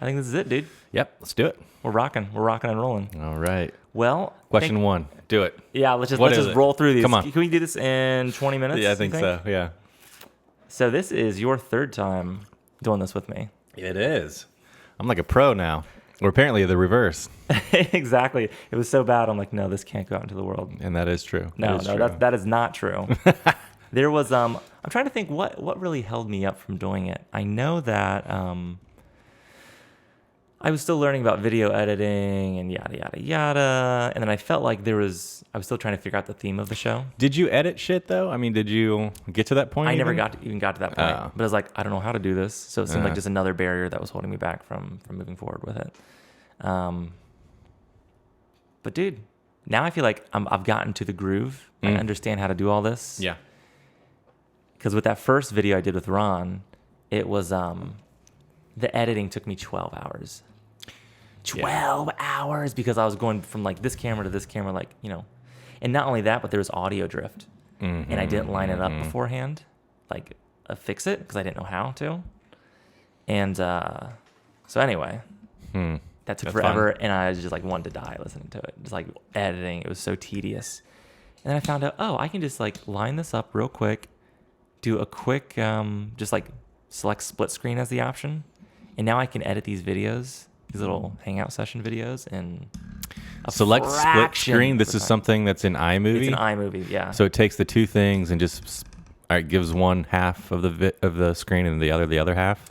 I think this is it, dude. Yep, let's do it. We're rocking and rolling. All right. Well, Question 1. Do it. Yeah, let's just What is it? roll through these. Come on. Can we do this in 20 minutes? Yeah, I think so. Yeah. So this is your third time doing this with me. It is. I'm like a pro now. Or apparently the reverse. Exactly. It was so bad. I'm like, no, this can't go out into the world. And that is true. No, It is true. that is not true. There was I'm trying to think what really held me up from doing it. I know that I was still learning about video editing and yada yada yada, and then I felt like I was still trying to figure out the theme of the show. Did you edit shit though? I mean, did you get to that point? I even? never got to that point. But I was like, I don't know how to do this, so it seemed like just another barrier that was holding me back from moving forward with it. But dude, now I feel like I've gotten to the groove. I understand how to do all this. Yeah. Because with that first video I did with Ron, it was the editing took me 12 hours. 12 hours because I was going from like this camera to this camera, like, you know. And not only that, but there was audio drift. And I didn't line it up beforehand, like fix it because I didn't know how to. And so anyway, that took forever. And I just like wanted to die listening to it. Just like editing. It was so tedious. And then I found out, I can just like line this up real quick, do a quick, just like select split screen as the option. And now I can edit these videos, these little hangout session videos, and select split screen. This is something that's in iMovie. It's an iMovie, yeah. So it takes the two things and just gives one half of the screen and the other half.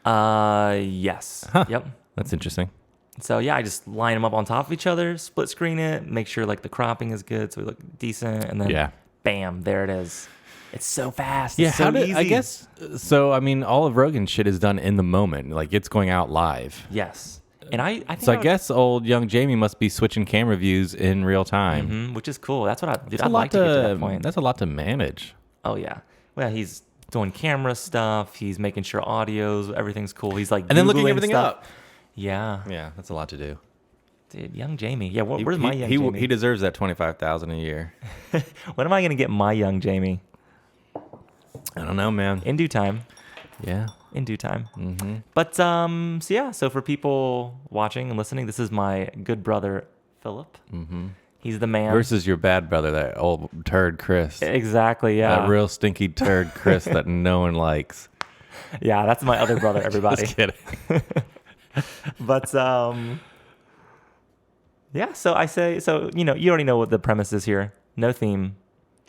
Yes. Huh. Yep. That's interesting. So yeah, I just line them up on top of each other, split screen it, make sure like the cropping is good, so we look decent, and then bam, there it is. It's so fast. Yeah, it's so easy. I guess so. I mean, all of Rogan's shit is done in the moment, like it's going out live. Yes, and I think so. I guess old young Jamie must be switching camera views in real time, which is cool. That's what I'd like to get to that point. That's a lot to manage. Oh yeah. Well, he's doing camera stuff. He's making sure everything's cool. He's like and then looking Googling everything stuff. up. Yeah, that's a lot to do. Dude, young Jamie. Yeah, where's my young Jamie? He deserves that $25,000 a year. When am I gonna get my young Jamie? I don't know, man. In due time. Yeah. In due time. Mm-hmm. But so for people watching and listening, this is my good brother Phillip. Mm-hmm. He's the man. Versus your bad brother, that old turd Chris. Exactly. Yeah. That real stinky turd Chris that no one likes. Yeah, that's my other brother. Everybody. Just kidding. But yeah. So I say, you already know what the premise is here. No theme.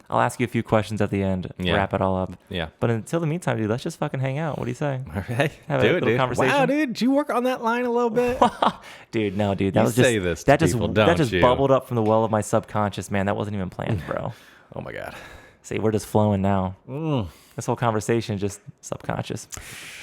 I'll ask you a few questions at the end, wrap it all up. Yeah. But until the meantime, dude, let's just fucking hang out. What do you say? All right. Have a little conversation. Wow, dude, did you work on that line a little bit? Dude, no, dude. That just bubbled up from the well of my subconscious, man. That wasn't even planned, bro. Oh my God. See, we're just flowing now. This whole conversation is just subconscious.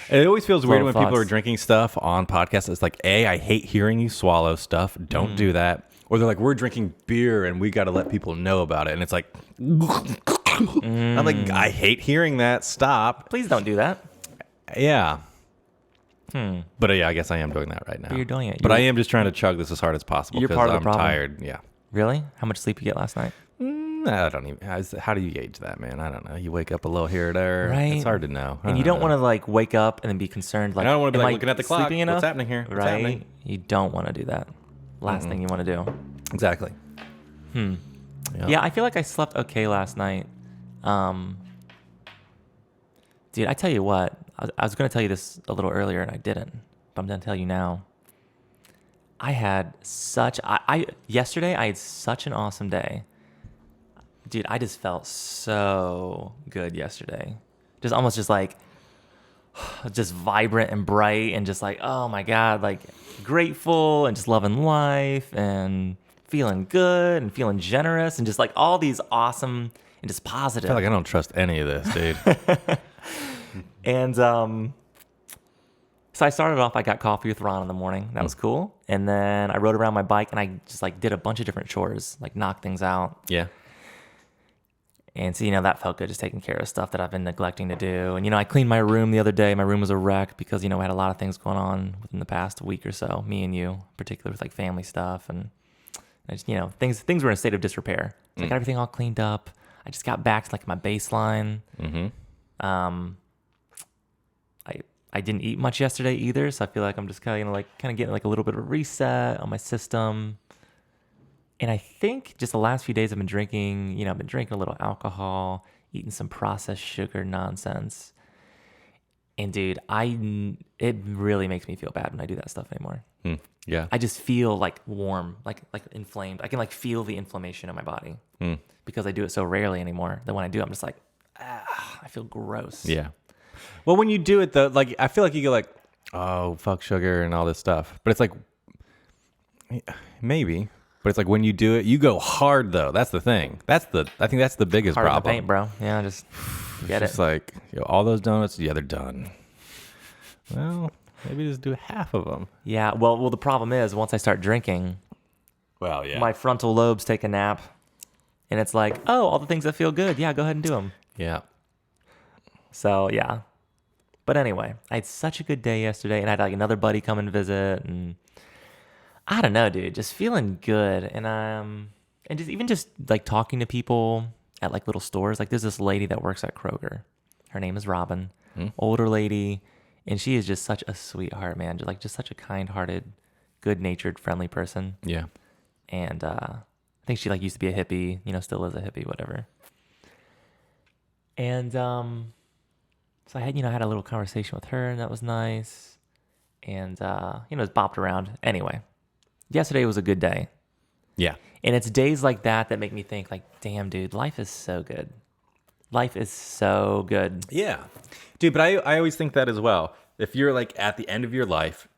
It always feels weird when thoughts. people are drinking stuff on podcasts. It's like, I hate hearing you swallow stuff. Don't do that. Or they're like, we're drinking beer and we got to let people know about it. And it's like, I'm like, I hate hearing that. Stop. Please don't do that. Yeah. But I guess I am doing that right now. But you're doing it. But I am just trying to chug this as hard as possible You're because part of the I'm problem. tired. Yeah. Really? How much sleep you get last night? I don't even. How do you gauge that, man? I don't know. You wake up a little here or there. Right. It's hard to know. And you don't want to like wake up and then be concerned. Like, I don't want to be am like I looking at the clock. sleeping enough? What's happening here? What's right. happening? You don't want to do that. Last thing you want to do. Exactly. Yep. Yeah, I feel like I slept okay last night. Dude, I tell you what. I was going to tell you this a little earlier and I didn't. But I'm going to tell you now. I had yesterday I had such an awesome day. Dude, I just felt so good yesterday. Just almost just like just vibrant and bright and just like, oh my God, like grateful and just loving life and feeling good and feeling generous and just like all these awesome and just positive. I feel like I don't trust any of this, dude. And so I started off, I got coffee with Ron in the morning. That was cool. And then I rode around my bike and I just like did a bunch of different chores, like knocked things out. Yeah. And so, that felt good, just taking care of stuff that I've been neglecting to do. And, I cleaned my room the other day. My room was a wreck because, I had a lot of things going on within the past week or so, me and you, particularly with like family stuff. And I just, things were in a state of disrepair. So I got everything all cleaned up. I just got back to like my baseline. I didn't eat much yesterday either, so I feel like I'm just kind of getting like a little bit of a reset on my system. And I think just the last few days I've been drinking, I've been drinking a little alcohol, eating some processed sugar nonsense. And dude, it really makes me feel bad when I do that stuff anymore. Yeah. I just feel like warm, like inflamed. I can like feel the inflammation in my body because I do it so rarely anymore that when I do, I'm just like, I feel gross. Yeah. Well, when you do it though, like I feel like you go like, oh, fuck sugar and all this stuff. But it's like, maybe. But it's like when you do it, you go hard though. That's the thing. I think that's the biggest Hard problem. in the paint, bro. Yeah, just get It's just it. like, all those donuts, yeah, they're done. Well, maybe just do half of them. Yeah. Well, the problem is once I start drinking, Well, yeah. my frontal lobes take a nap, and it's like, oh, all the things that feel good. Yeah, go ahead and do them. Yeah. So yeah. But anyway, I had such a good day yesterday, and I had like another buddy come and visit, and I don't know, dude, just feeling good, and just like talking to people at like little stores. Like there's this lady that works at Kroger. Her name is Robin, older lady, and she is just such a sweetheart, man. Just such a kind-hearted, good-natured, friendly person. Yeah. And I think she like used to be a hippie, still is a hippie, whatever. And so I had a little conversation with her, and that was nice. And just bopped around. Anyway, yesterday was a good day. Yeah. And it's days like that make me think like, damn, dude, life is so good. Life is so good. Yeah. Dude, but I always think that as well. If you're like at the end of your life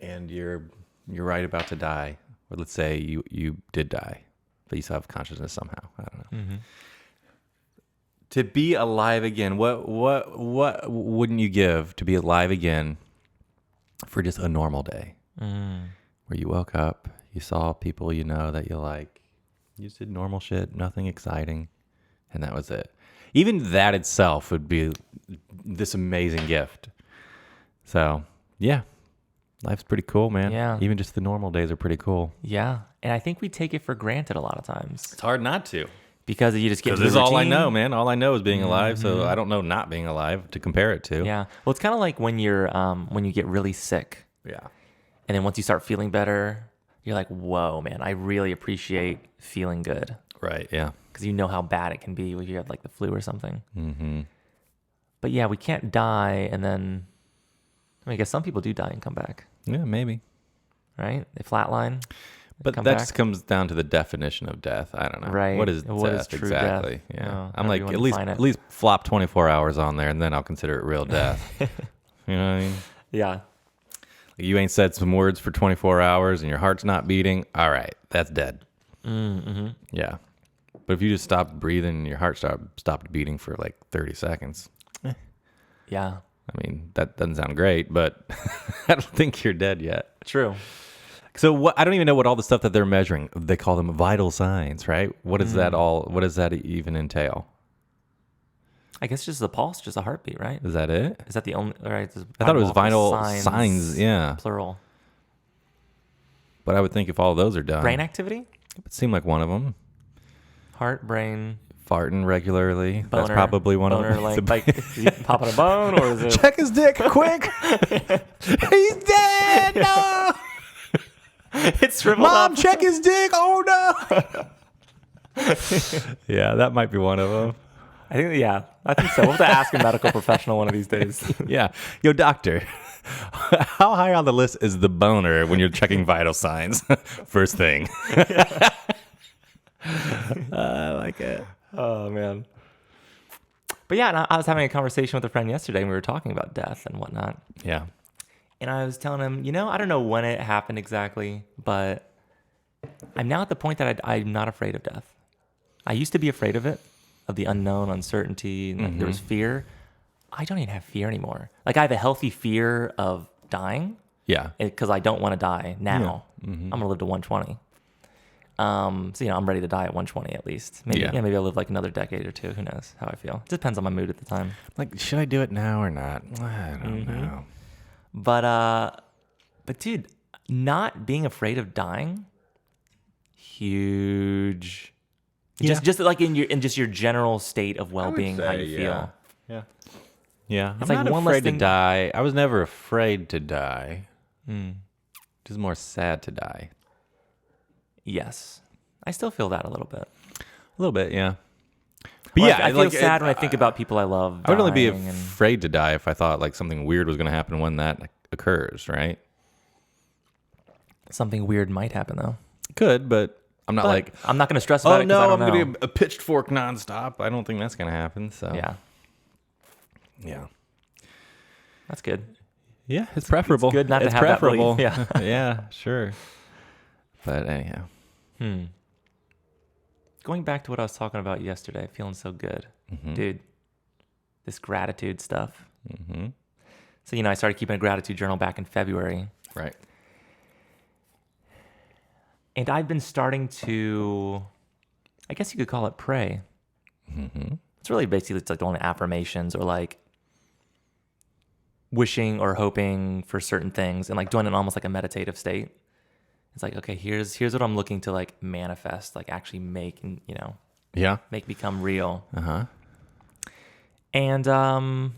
and you're right about to die, or let's say you did die, but you still have consciousness somehow. I don't know. To be alive again, what wouldn't you give to be alive again for just a normal day? Where you woke up, you saw people that you like, you just did normal shit, nothing exciting, and that was it. Even that itself would be this amazing gift. So, yeah, life's pretty cool, man. Yeah. Even just the normal days are pretty cool. Yeah. And I think we take it for granted a lot of times. It's hard not to. Because you just get into This is the all I routine. know, man. All I know is being alive, so I don't know not being alive to compare it to. Yeah. Well, it's kind of like when you get really sick. Yeah. And then once you start feeling better, you're like, whoa, man, I really appreciate feeling good. Right, yeah. Because you know how bad it can be when you have like the flu or something. Mm-hmm. But yeah, we can't die and then, I guess some people do die and come back. Yeah, maybe. Right? They flatline. But that just comes down to the definition of death. I don't know. Right. What is What is death true exactly? death? Yeah. Oh, I'm however like, you wanna define it. at least flop 24 hours on there, and then I'll consider it real death. You know what I mean? Yeah. Like, you ain't said some words for 24 hours, and your heart's not beating. All right, that's dead. Mm-hmm. Yeah. But if you just stopped breathing and your heart stopped beating for like 30 seconds, Yeah. I mean, that doesn't sound great, but I don't think you're dead yet. True. So I don't even know what all the stuff that they're measuring. They call them vital signs, right? What is that all? What does that even entail? I guess just the pulse, just a heartbeat, right? Is that it? Is that the only? Right. I thought it was vital signs, yeah. Plural. But I would think if all those are done, Brain activity. it would seem like one of them. Heart, brain, Farting regularly. boner. That's probably one of them. Like you popping a bone, or is it? Check his dick, quick! He's dead. No, It's shriveled Mom, up. check his dick. Oh no. Yeah, that might be one of them. I think so. We'll have to ask a medical professional one of these days. Yeah. Yo, doctor, how high on the list is the boner when you're checking vital signs? First thing. I like it. Oh man. But yeah, and I was having a conversation with a friend yesterday, and we were talking about death and whatnot. Yeah. And I was telling him, I don't know when it happened exactly, but I'm now at the point that I'm not afraid of death. I used to be afraid of it, of the unknown, uncertainty, and like, there was fear. I don't even have fear anymore. Like I have a healthy fear of dying. Yeah. Because I don't want to die now. Yeah. I'm gonna live to 120. So I'm ready to die at 120 at least. Maybe maybe I'll live like another decade or two. Who knows how I feel? It depends on my mood at the time. Like, should I do it now or not? I don't know. But dude, not being afraid of dying, huge. Yeah. Just like in your general state of well-being, how you feel. Yeah. Yeah, It's I'm like not one less afraid to thing- die. I was never afraid to die. Hmm. Just more sad to die. Yes. I still feel that a little bit. A little bit, yeah. But Or yeah, I feel like, sad when I think about people I love. I would only be dying and- afraid to die if I thought like something weird was going to happen when that occurs, right? Something weird might happen though. Could, but I'm not But like, I'm not going to stress about oh it. 'Cause I no, don't I'm going know. to get a pitchfork nonstop. I don't think that's going to happen. So Yeah, yeah, that's good. yeah, it's preferable. It's good not to It's have that preferable. belief. Yeah. Yeah, sure. But anyhow, Going back to what I was talking about yesterday, feeling so good, dude. This gratitude stuff. So I started keeping a gratitude journal back in February, right. and I've been starting to, I guess you could call it pray. It's really basically it's like doing affirmations or like wishing or hoping for certain things and like doing it in almost like a meditative state. It's like, okay, here's what I'm looking to like manifest, like actually make, Yeah. make become real. Uh-huh. And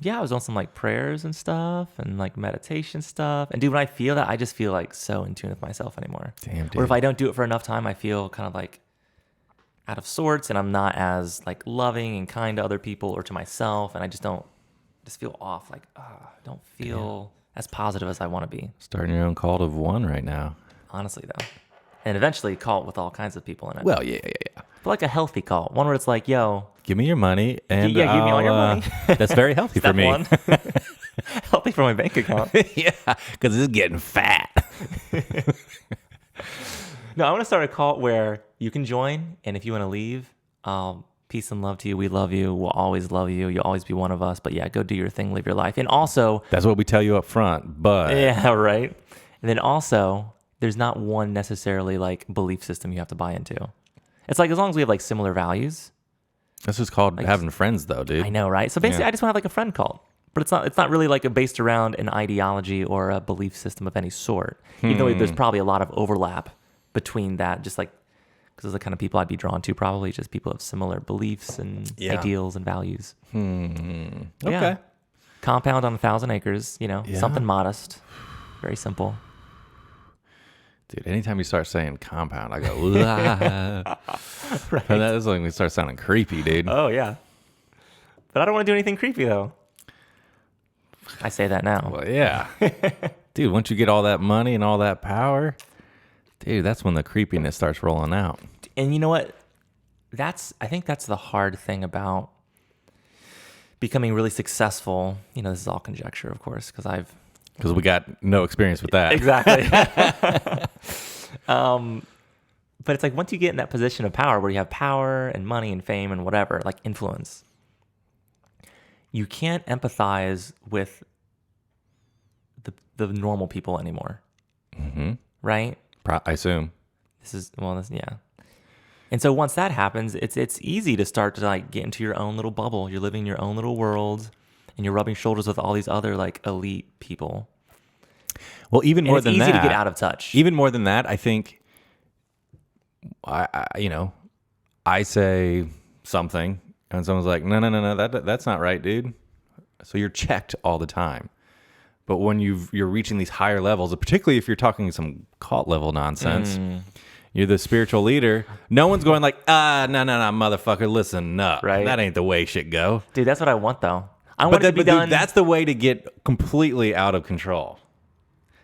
yeah, I was on some like prayers and stuff and like meditation stuff. And dude, when I feel that, I just feel like so in tune with myself anymore. Damn, dude. Or if I don't do it for enough time, I feel kind of like out of sorts and I'm not as like loving and kind to other people or to myself. And I just feel off. Like, don't feel as positive as I want to be. Starting your own cult of one right now. Honestly, though. And eventually cult with all kinds of people in it. Well, yeah. But like a healthy cult. One where it's like, yo, Give me your money and Yeah, give me all your money. That's very healthy for step me. one. Healthy for my bank account. Yeah, because it's getting fat. No, I want to start a cult where you can join, and if you want to leave, peace and love to you. We love you. We'll always love you. You'll always be one of us. But yeah, go do your thing, live your life. And also, That's what we tell you up front. But yeah, right. And then also, there's not one necessarily like belief system you have to buy into. It's like as long as we have like similar values. this is called having friends, though, dude. I know, right? So basically, Yeah. I just want to have like a friend cult. But it's not really like based around an ideology or a belief system of any sort. Even though there's probably a lot of overlap between that, just like because those are the kind of people I'd be drawn to, probably just people of similar beliefs and ideals and values. Okay. Yeah. Compound on 1,000 acres, something modest, very simple. Dude, anytime you start saying compound, I go, right. And that is when we start sounding creepy, dude. Oh yeah, but I don't want to do anything creepy though. I say that now. Well, yeah. Dude, once you get all that money and all that power, dude, that's when the creepiness starts rolling out. And you know what? I think that's the hard thing about becoming really successful. This is all conjecture, of course, Because we got no experience with that. Exactly. But it's like once you get in that position of power where you have power and money and fame and whatever, like influence, you can't empathize with the normal people anymore. Right? I assume. Yeah. And so once that happens, it's easy to start to like get into your own little bubble. You're living your own little world and you're rubbing shoulders with all these other like elite people. Well, even more It's than easy that, to get out of touch. Even more than that, I think, I say something and someone's like, no, that's not right, dude. So you're checked all the time. But when you're reaching these higher levels, particularly if you're talking some cult level nonsense, you're the spiritual leader. No one's going like, no, motherfucker, listen up. Right. That ain't the way shit go. Dude, that's what I want though. I want it to be done. Dude, that's the way to get completely out of control.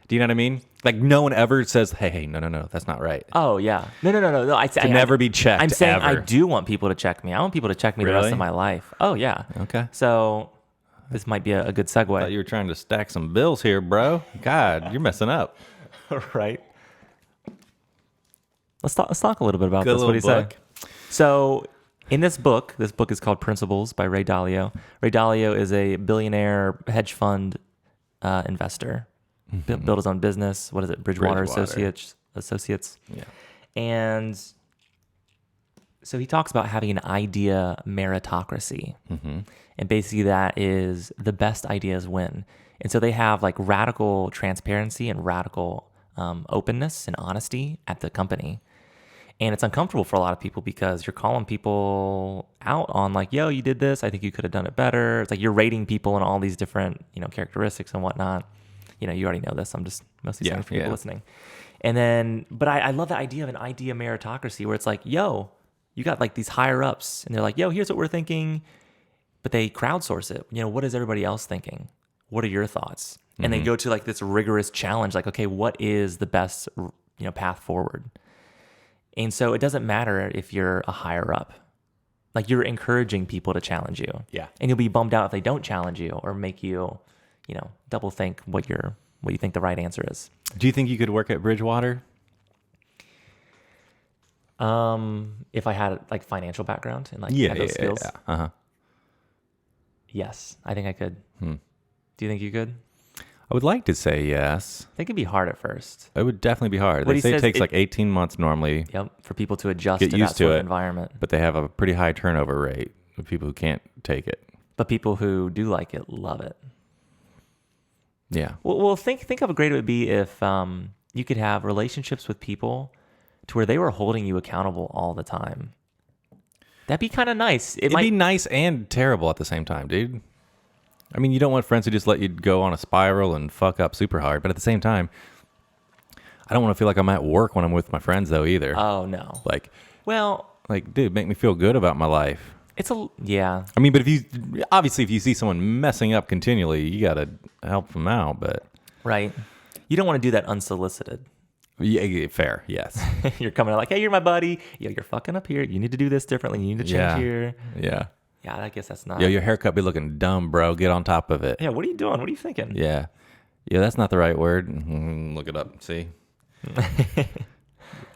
Do you know what I mean? Like no one ever says, hey, no, that's not right. Oh yeah. No. I To never be checked. I'm saying ever. I do want people to check me. I want people to check me the rest Really? of my life. Oh yeah. Okay. So this might be a good Thought segue. you were trying to stack some bills here, bro. God, you're messing up. Right. Let's talk a little bit about Good this. What do you little say? book. So in this book is called Principles by Ray Dalio. Ray Dalio is a billionaire hedge fund investor. Built his own business. What is it? Bridgewater. Associates. Yeah. And so he talks about having an idea meritocracy. And basically that is the best ideas win. And so they have like radical transparency and radical openness and honesty at the company. And it's uncomfortable for a lot of people because you're calling people out on like, yo, you did this. I think you could have done it better. It's like you're rating people and all these different, characteristics and whatnot. You already know this. I'm just mostly saying for people listening. And then, but I love the idea of an idea meritocracy where it's like, yo, you got like these higher ups and they're like, yo, here's what we're thinking. But they crowdsource it. What is everybody else thinking? What are your thoughts? And they go to like this rigorous challenge, like, okay, what is the best, path forward? And so it doesn't matter if you're a higher up. Like you're encouraging people to challenge you. Yeah. And you'll be bummed out if they don't challenge you or make you, double think what you think the right answer is. Do you think you could work at Bridgewater? If I had like financial background and like had those skills. Yeah. Uh-huh. Yes, I think I could. Do you think you could? I would like to say yes. I think it'd be hard at first. It would definitely be hard. What They he say it says takes it- like 18 months normally, Yep, for people to adjust Get to used that to sort of it. environment. but they have a pretty high turnover rate of people who can't take it. But people who do like it love it. Yeah. Well, think how great it would be if you could have relationships with people to where they were holding you accountable all the time. That'd be kind of nice. It'd be nice and terrible at the same time, dude. I mean, you don't want friends who just let you go on a spiral and fuck up super hard. But at the same time, I don't want to feel like I'm at work when I'm with my friends, though, either. Oh, no. Like, Well, dude, make me feel good about my life. yeah. I mean, but if you see someone messing up continually, you got to help them out. But Right. You don't want to do that unsolicited. yeah, fair, yes. You're coming out like, hey, you're my buddy. Yo, you're fucking up here. You need to do this differently. You need to change here. Yeah. Yeah, I guess that's not. Yo, your haircut be looking dumb, bro. Get on top of it. Yeah, what are you doing? What are you thinking? Yeah. Yeah, that's not the right word. Look it up. See?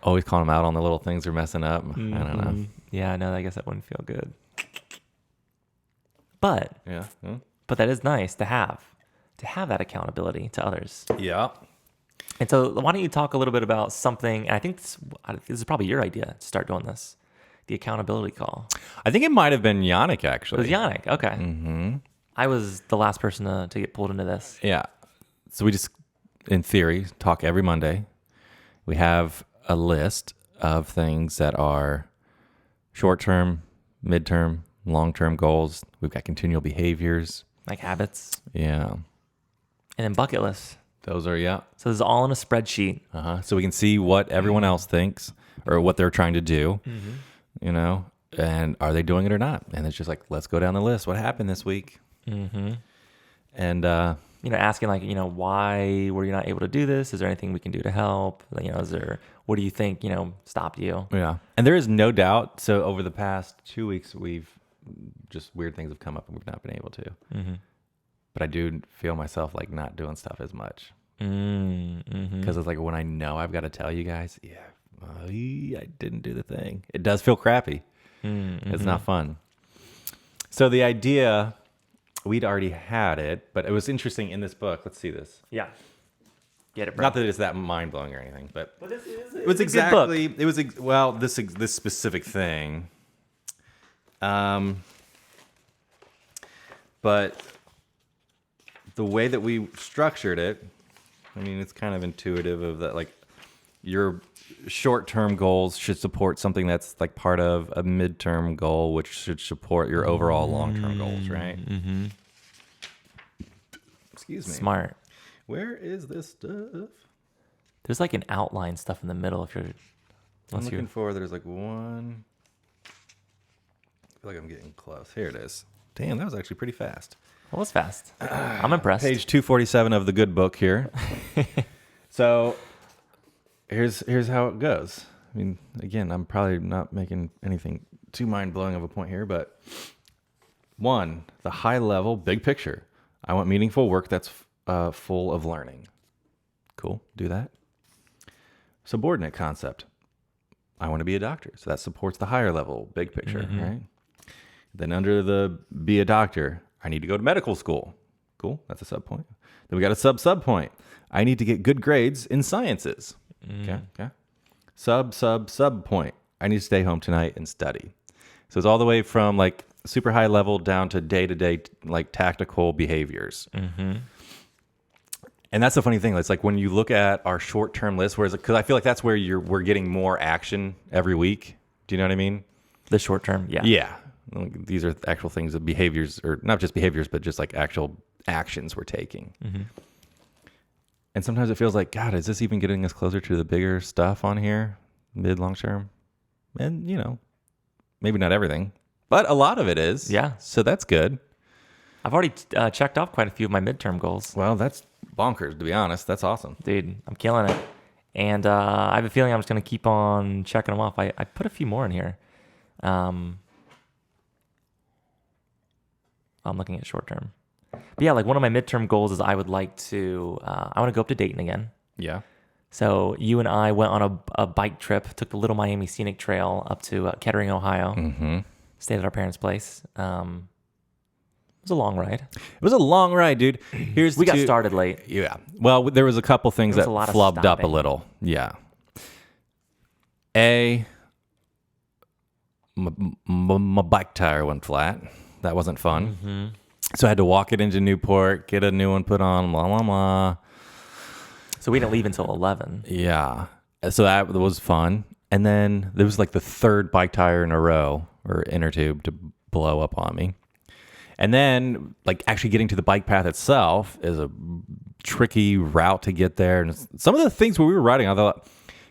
Always calling them out on the little things they're messing up. I don't know. Yeah, no, I guess that wouldn't feel good. But Yeah. that is nice to have that accountability to others. Yeah. And so why don't you talk a little bit about something, and I think this is probably your idea to start doing this, the accountability call. I think it might have been Yannick, It actually. was Yannick. Okay. Mm-hmm. I was the last person to get pulled into this. Yeah. So we just, in theory, talk every Monday. We have a list of things that are short-term, mid-term, long-term goals. We've got continual behaviors. Like habits. Yeah. And then bucket lists. Those are, yeah. So this is all in a spreadsheet. So we can see what everyone else thinks or what they're trying to do, and are they doing it or not? And it's just like, let's go down the list. What happened this week? Mm-hmm. And, Asking like, why were you not able to do this? Is there anything we can do to help? What do you think, stopped you? yeah. And there is no doubt. So over the past 2 weeks, just weird things have come up and we've not been able to. Mm-hmm. But I do feel myself like not doing stuff as much. Because it's like when I know I've got to tell you guys, I didn't do the thing. It does feel crappy. It's not fun. So the idea, we'd already had it, but it was interesting in this book. Let's see this. Yeah. Get it, bro. Not that it's that mind blowing or anything, but it was exactly. It was this specific thing. But the way that we structured it, I mean, it's kind of intuitive of that, like your short-term goals should support something that's like part of a mid-term goal, which should support your overall long-term goals, right? Mm-hmm. Excuse me. Smart. Where is this stuff? There's like an outline stuff in the middle if you're. I'm looking for. There's like one. I feel like I'm getting close. Here it is. Damn, that was actually pretty fast. Well, it was fast. I'm impressed. Page 247 of the good book here. So here's how it goes. I mean, again, I'm probably not making anything too mind-blowing of a point here, but 1, the high level, big picture. I want meaningful work that's full of learning. Cool, do that. Subordinate concept. I want to be a doctor, so that supports the higher level, big picture, right? Then under the be a doctor, I need to go to medical school. Cool, that's a sub point. Then we got a sub point. I need to get good grades in sciences. Okay. Sub point. I need to stay home tonight and study. So it's all the way from like super high level down to day-to-day like tactical behaviors. And that's the funny thing. It's like when you look at our short-term list, because I feel like that's where we're getting more action every week. Do you know what I mean? The short term, yeah. Yeah. Like, these are actual things of behaviors, or not just behaviors, but just like actual actions we're taking. Mm-hmm. And sometimes it feels like, God, is this even getting us closer to the bigger stuff on here, mid, long term? And, maybe not everything, but a lot of it is. Yeah. So that's good. I've already checked off quite a few of my midterm goals. Well, that's bonkers, to be honest. That's awesome. Dude, I'm killing it. And I have a feeling I'm just going to keep on checking them off. I put a few more in here. I'm looking at short term. But yeah, like one of my midterm goals is I would like to, I want to go up to Dayton again. Yeah. So you and I went on a bike trip, took the Little Miami Scenic Trail up to Kettering, Ohio. Mm-hmm. Stayed at our parents' place. It was a long ride. It was a long ride, dude. We got started late. Yeah. Well, there was a couple things that flubbed up a little. Yeah. My bike tire went flat. That wasn't fun. Mm-hmm. So I had to walk it into Newport, get a new one put on, blah, blah, blah. So we didn't leave until 11. Yeah. So that was fun. And then there was like the third bike tire in a row or inner tube to blow up on me. And then like actually getting to the bike path itself is a tricky route to get there. And some of the things when we were riding, I thought,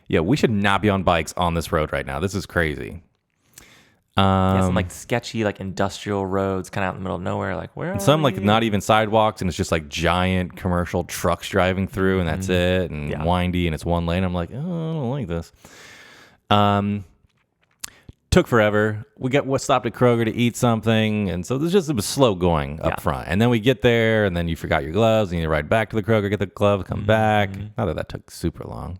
yeah, we should not be on bikes on this road right now. This is crazy. Some like sketchy, like industrial roads kind of out in the middle of nowhere. Like where are some we? like not even sidewalks, and it's just like giant commercial trucks driving through, and that's it, and windy, and it's one lane. I'm like, oh, I don't like this. Took forever. We stopped at Kroger to eat something, and so it was slow going up front. And then we get there, and then you forgot your gloves, and you ride back to the Kroger, get the gloves, come back. Not that took super long.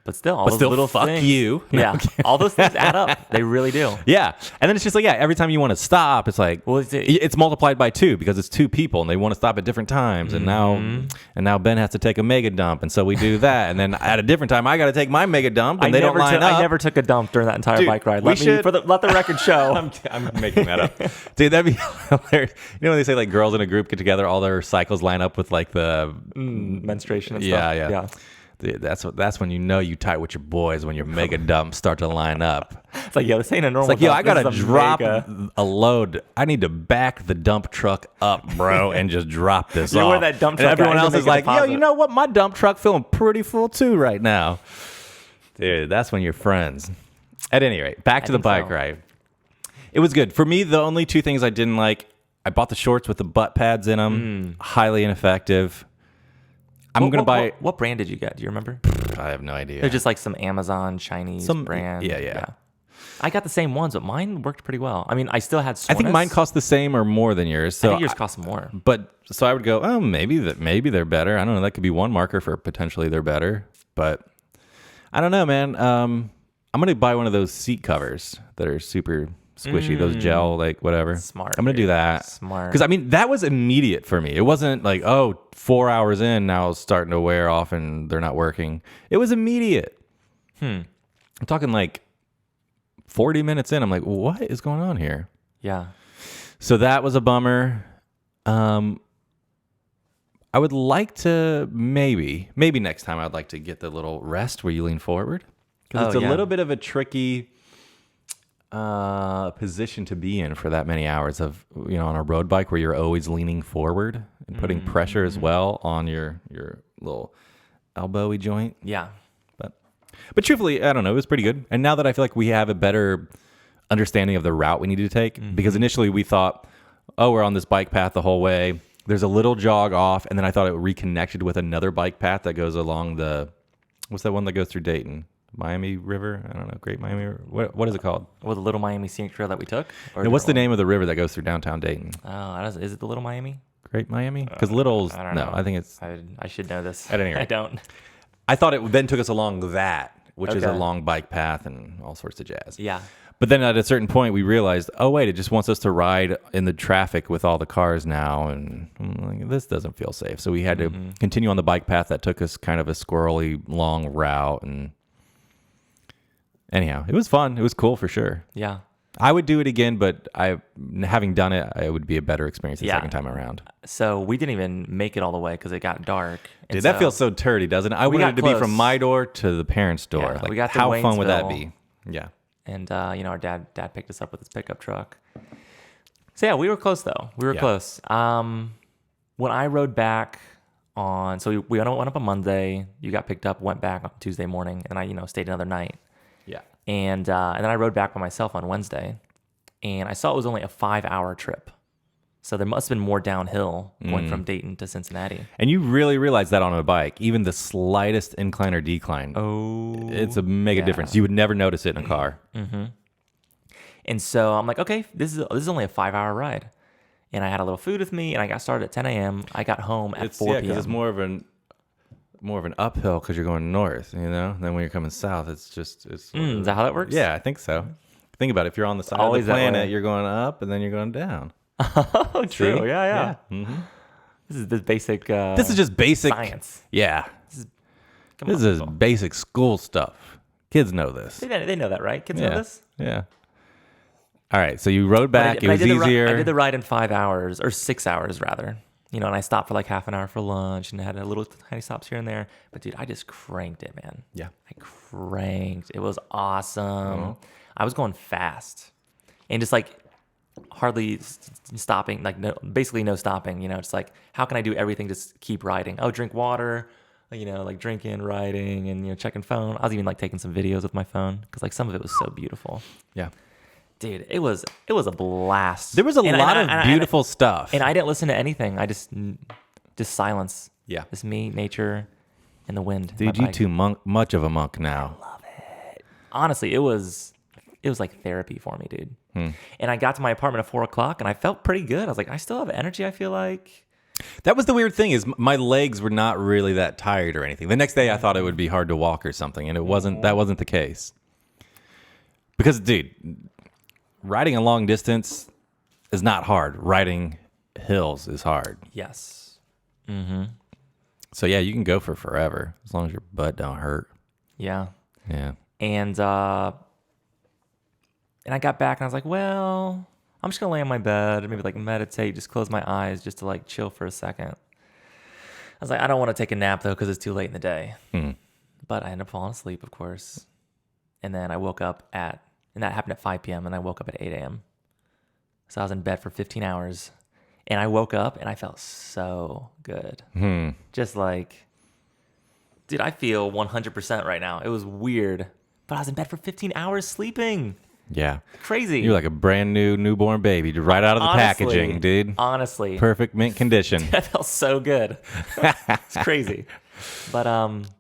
But still, all those little fuck things, you. Yeah, all those things add up. They really do. Yeah, and then it's just like, every time you want to stop, it's like, well, it's multiplied by 2 because it's 2 people and they want to stop at different times. And now Ben has to take a mega dump, and so we do that. And then at a different time, I got to take my mega dump, and they don't line up. I never took a dump during that entire bike ride. Let the record show. I'm making that up, dude. That'd be hilarious. You know when they say like girls in a group get together, all their cycles line up with like the menstruation and stuff. Yeah. Dude, that's when you know you tight with your boys, when your mega dumps start to line up. It's like, this ain't a normal. It's like, I gotta drop a load. I need to back the dump truck up, bro, and just drop this off. Where that dump truck, and everyone else is like, you know what? My dump truck feeling pretty full too right now. Dude, that's when you're friends. At any rate, back to the bike ride. It was good. For me, the only 2 things I didn't like, I bought the shorts with the butt pads in them. Highly ineffective. I'm going to buy... What brand did you get? Do you remember? I have no idea. They're just like some Amazon Chinese brand. Yeah. I got the same ones, but mine worked pretty well. I mean, I still had soreness. I think mine cost the same or more than yours. So I think yours cost more. But so I would go, oh, maybe they're better. I don't know. That could be one marker for potentially they're better. But I don't know, man. I'm going to buy one of those seat covers that are super squishy, those gel, like whatever. Smart. I'm going to do that. Smart. Because, I mean, that was immediate for me. It wasn't like, 4 hours in, now it's starting to wear off and they're not working. It was immediate. I'm talking like 40 minutes in. I'm like, what is going on here? Yeah. So that was a bummer. I would like to maybe next time I'd like to get the little rest where you lean forward. Because it's a little bit of a tricky position to be in for that many hours of, on a road bike where you're always leaning forward and putting pressure as well on your little elbowy joint. Yeah. But truthfully, I don't know, it was pretty good. And now that I feel like we have a better understanding of the route we needed to take, because initially we thought, we're on this bike path the whole way. There's a little jog off, and then I thought it reconnected with another bike path that goes along what's that one that goes through Dayton? Miami River? I don't know. Great Miami River? What is it called? Well, the Little Miami Scenic Trail that we took? No, what's the name of the river that goes through downtown Dayton? Oh, is it the Little Miami? Great Miami? Because Little's... I don't know. I think it's... I should know this. At any rate. I don't. I thought it then took us along that, which is a long bike path and all sorts of jazz. Yeah. But then at a certain point, we realized, it just wants us to ride in the traffic with all the cars now, and I'm like, this doesn't feel safe. So we had to continue on the bike path that took us kind of a squirrely long route, and anyhow, it was fun. It was cool for sure. Yeah. I would do it again, but having done it, it would be a better experience the Yeah. second time around. So we didn't even make it all the way because it got dark. Dude, that feels so turdy, doesn't it? I wanted got it to be close. from my door to the parents' door. Yeah, like, we got to how fun would that Waynesville. be? Yeah. And our dad picked us up with his pickup truck. So yeah, we were close though. We were Yeah. close. When I rode back on, so we went up on Monday. You got picked up, went back on Tuesday morning, and I stayed another night. Yeah. And then I rode back by myself on Wednesday, and I saw it was only a 5-hour trip. So there must have been more downhill going from Dayton to Cincinnati. And you really realize that on a bike, even the slightest incline or decline, it's a mega difference. You would never notice it in a car. And so I'm like, okay, this is only a 5-hour ride. And I had a little food with me, and I got started at 10 a.m. I got home at 4 p.m. because it's more of an uphill because you're going north, Then when you're coming south, it's Is that how that works? Yeah, I think so. Think about it. If you're on the side Always of that the planet, way. you're going up, and then you're going down. Oh, true. See? Yeah. Mm-hmm. This is the basic. This is just basic science. Yeah. Come This on, is people. basic school stuff. Kids know this. They know that, right? Kids know this. Yeah. All right. So you rode back. It was I easier. did the ride in 5 hours, or 6 hours rather. And I stopped for like half an hour for lunch and had a little tiny stops here and there. But dude, I just cranked it, man. Yeah. I cranked. It was awesome. I was going fast and just like hardly stopping, like basically no stopping. Just like how can I do everything? Just keep riding. Oh, drink water. Like drinking, riding, and checking phone. I was even like taking some videos with my phone because like some of it was so beautiful. Yeah. Dude, it was a blast. There was a lot of beautiful stuff. And I didn't listen to anything. I just silence. Yeah. Just me, nature, and the wind. Dude, you too much of a monk now. Honestly, it was like therapy for me, dude. And I got to my apartment at 4:00 and I felt pretty good. I was like, I still have energy, I feel like. That was the weird thing is my legs were not really that tired or anything. The next day I thought it would be hard to walk or something, and that wasn't the case. Because, dude, riding a long distance is not hard. Riding hills is hard. Yes. So yeah, you can go for forever as long as your butt don't hurt. Yeah. Yeah. And I got back and I was like, well, I'm just gonna lay on my bed and maybe like meditate, just close my eyes just to like chill for a second. I was like, I don't want to take a nap though because it's too late in the day. But I ended up falling asleep, of course. And then I woke up and that happened at 5 p.m. and I woke up at 8 a.m. So I was in bed for 15 hours. And I woke up and I felt so good. Just like, dude, I feel 100% right now. It was weird. But I was in bed for 15 hours sleeping. Yeah. Crazy. You're like a brand new newborn baby, right out of the packaging, dude. Honestly. Perfect mint condition. That felt so good. It's crazy. But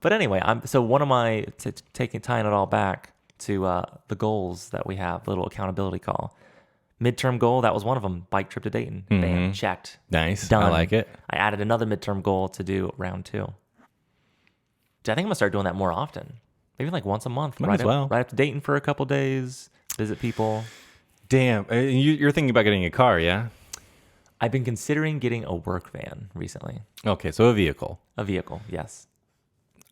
anyway, so one of my tying it all back to the goals that we have, little accountability call. Midterm goal, that was one of them. Bike trip to Dayton. Bam, checked. Nice. Done. I like it. I added another midterm goal to do round 2. Dude, I think I'm gonna start doing that more often. Maybe like once a month. Might as well. Right up to Dayton for a couple days. Visit people. Damn. You're thinking about getting a car, yeah? I've been considering getting a work van recently. Okay, so a vehicle. A vehicle, yes.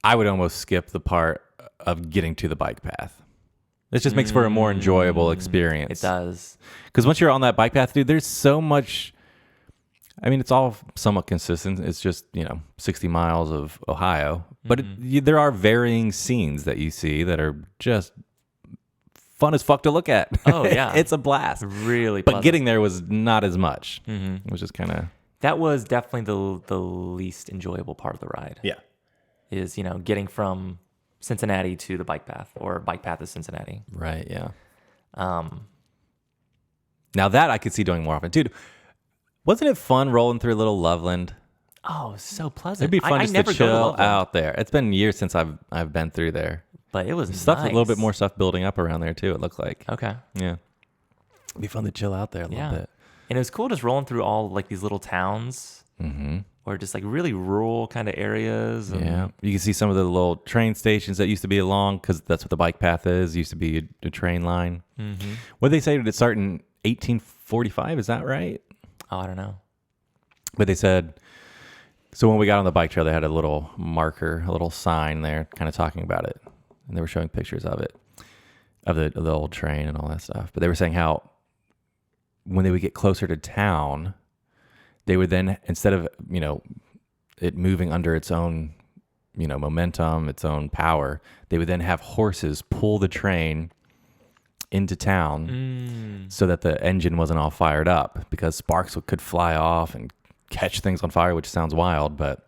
I would almost skip the part of getting to the bike path. It just makes for a more enjoyable experience. It does. Because once you're on that bike path, dude, there's so much. I mean, it's all somewhat consistent. It's just, 60 miles of Ohio. But there are varying scenes that you see that are just fun as fuck to look at. Oh, yeah. It's a blast. Really But pleasant. getting there was not as much. It was just kind of. That was definitely the least enjoyable part of the ride. Yeah. Is, getting from Cincinnati to the bike path or bike path to Cincinnati. Right, yeah. Now that I could see doing more often. Dude, wasn't it fun rolling through Little Loveland? Oh, so pleasant. It'd be fun I just never to go to chill Loveland, out there. It's been years since I've been through there. but it was Stuff, nice. a little bit more stuff building up around there too, it looked like. Okay. Yeah. It'd be fun to chill out there a little bit. And it was cool just rolling through all like these little towns or just like really rural kind of areas. And Yeah. You can see some of the little train stations that used to be along, because that's what the bike path is. It used to be a train line. What did they say? Did it start in 1845? Is that right? Oh, I don't know. But they said, so when we got on the bike trail, they had a little marker, a little sign there kind of talking about it. And they were showing pictures of it. of the old train and all that stuff. But they were saying how when they would get closer to town, they would then, instead of, it moving under its own, momentum, its own power, they would then have horses pull the train into town so that the engine wasn't all fired up, because sparks could fly off and catch things on fire, which sounds wild, but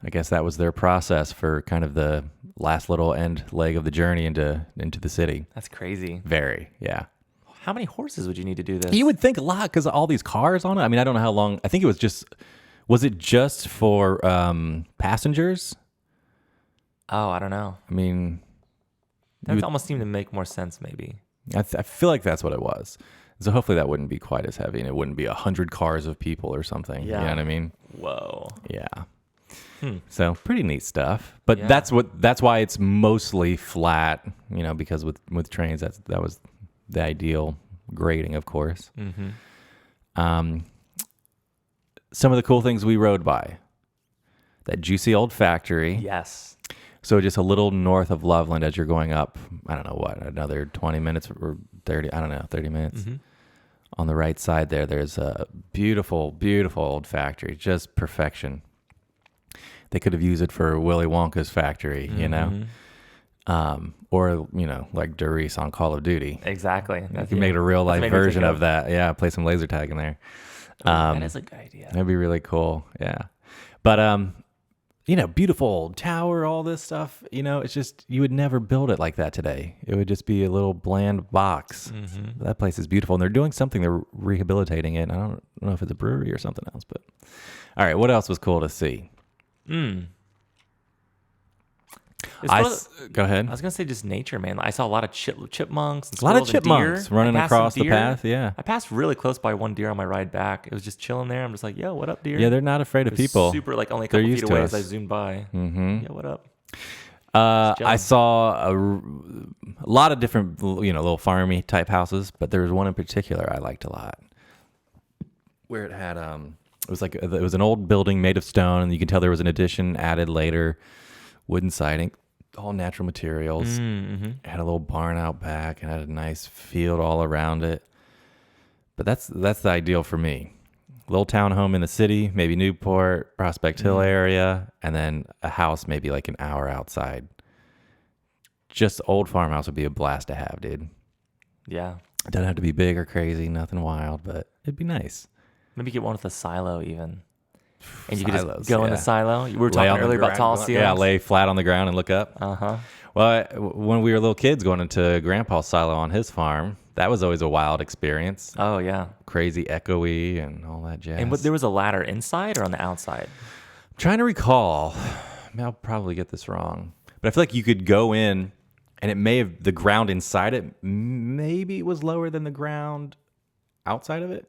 I guess that was their process for kind of the last little end leg of the journey into the city. That's crazy. Very, yeah. How many horses would you need to do this? You would think a lot, because all these cars on it. I mean, I don't know how long. I think it was it just for passengers? Oh, I don't know. I mean, That almost seemed to make more sense, maybe. I feel like that's what it was. So hopefully that wouldn't be quite as heavy, and it wouldn't be 100 cars of people or something. Yeah. You know what I mean? Whoa. Yeah. So pretty neat stuff. But Yeah. that's why it's mostly flat, because with trains, that was the ideal grading, of course. Mm-hmm. Some of the cool things we rode by. That juicy old factory. Yes. So just a little north of Loveland as you're going up, I don't know what, another 20 minutes or 30, I don't know, 30 minutes. Mm-hmm. On the right side there's a beautiful, beautiful old factory, just perfection. They could have used it for Willy Wonka's factory, or, like Doris on Call of Duty. Exactly. You can make it a real life version of that. Yeah, play some laser tag in there. That is a good idea. That'd be really cool. Yeah. But, beautiful old tower, all this stuff, it's just, you would never build it like that today. It would just be a little bland box. Mm-hmm. That place is beautiful, and they're doing something. They're rehabilitating it. I don't know if it's a brewery or something else, but all right. What else was cool to see? Go ahead. I was gonna say just nature, man. I saw a lot of chipmunks. And A lot of squirrels and chipmunks deer. running I passed some across the deer. path. Yeah. I passed really close by one deer on my ride back. It was just chilling there. I'm just like, yo, what up, deer? Yeah, they're not afraid of It was people. Super, like only a They're couple used feet to away us. as I zoomed by. Mm-hmm. Yeah, what up? I saw a lot of different, little farmy type houses, but there was one in particular I liked a lot, where it had it was an old building made of stone, and you can tell there was an addition added later, wooden siding, all natural materials. Mm-hmm. It had a little barn out back and had a nice field all around it. But that's the ideal for me. Little townhome in the city, maybe Newport, Prospect Hill area, and then a house maybe like an hour outside. Just old farmhouse would be a blast to have, dude. Yeah. It doesn't have to be big or crazy, nothing wild, but it'd be nice. Maybe get one with a silo even. And you could Silos, just go in the silo. We were Lay talking on the earlier about ground, tall go- ceilings. Yeah, lay flat on the ground and look up. Uh-huh. Well, when we were little kids going into Grandpa's silo on his farm, that was always a wild experience. Oh, yeah. Crazy echoey and all that jazz. And there was a ladder inside or on the outside? I'm trying to recall. I'll probably get this wrong. But I feel like you could go in, and it may have, the ground inside it, maybe it was lower than the ground outside of it.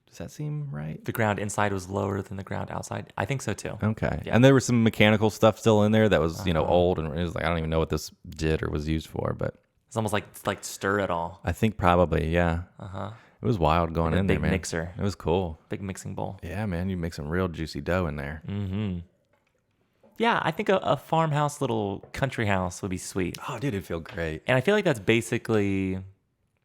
Does that seem right? The ground inside was lower than the ground outside? I think so, too. Okay. Yeah. And there was some mechanical stuff still in there that was, old, and it was like, I don't even know what this did or was used for, but It's almost like stir it all. I think probably, yeah. Uh-huh. It was wild going Like a in there, big man. mixer. It was cool. Big mixing bowl. Yeah, man, you make some real juicy dough in there. Mm-hmm. Yeah, I think a farmhouse, little country house would be sweet. Oh, dude, it'd feel great. And I feel like that's basically,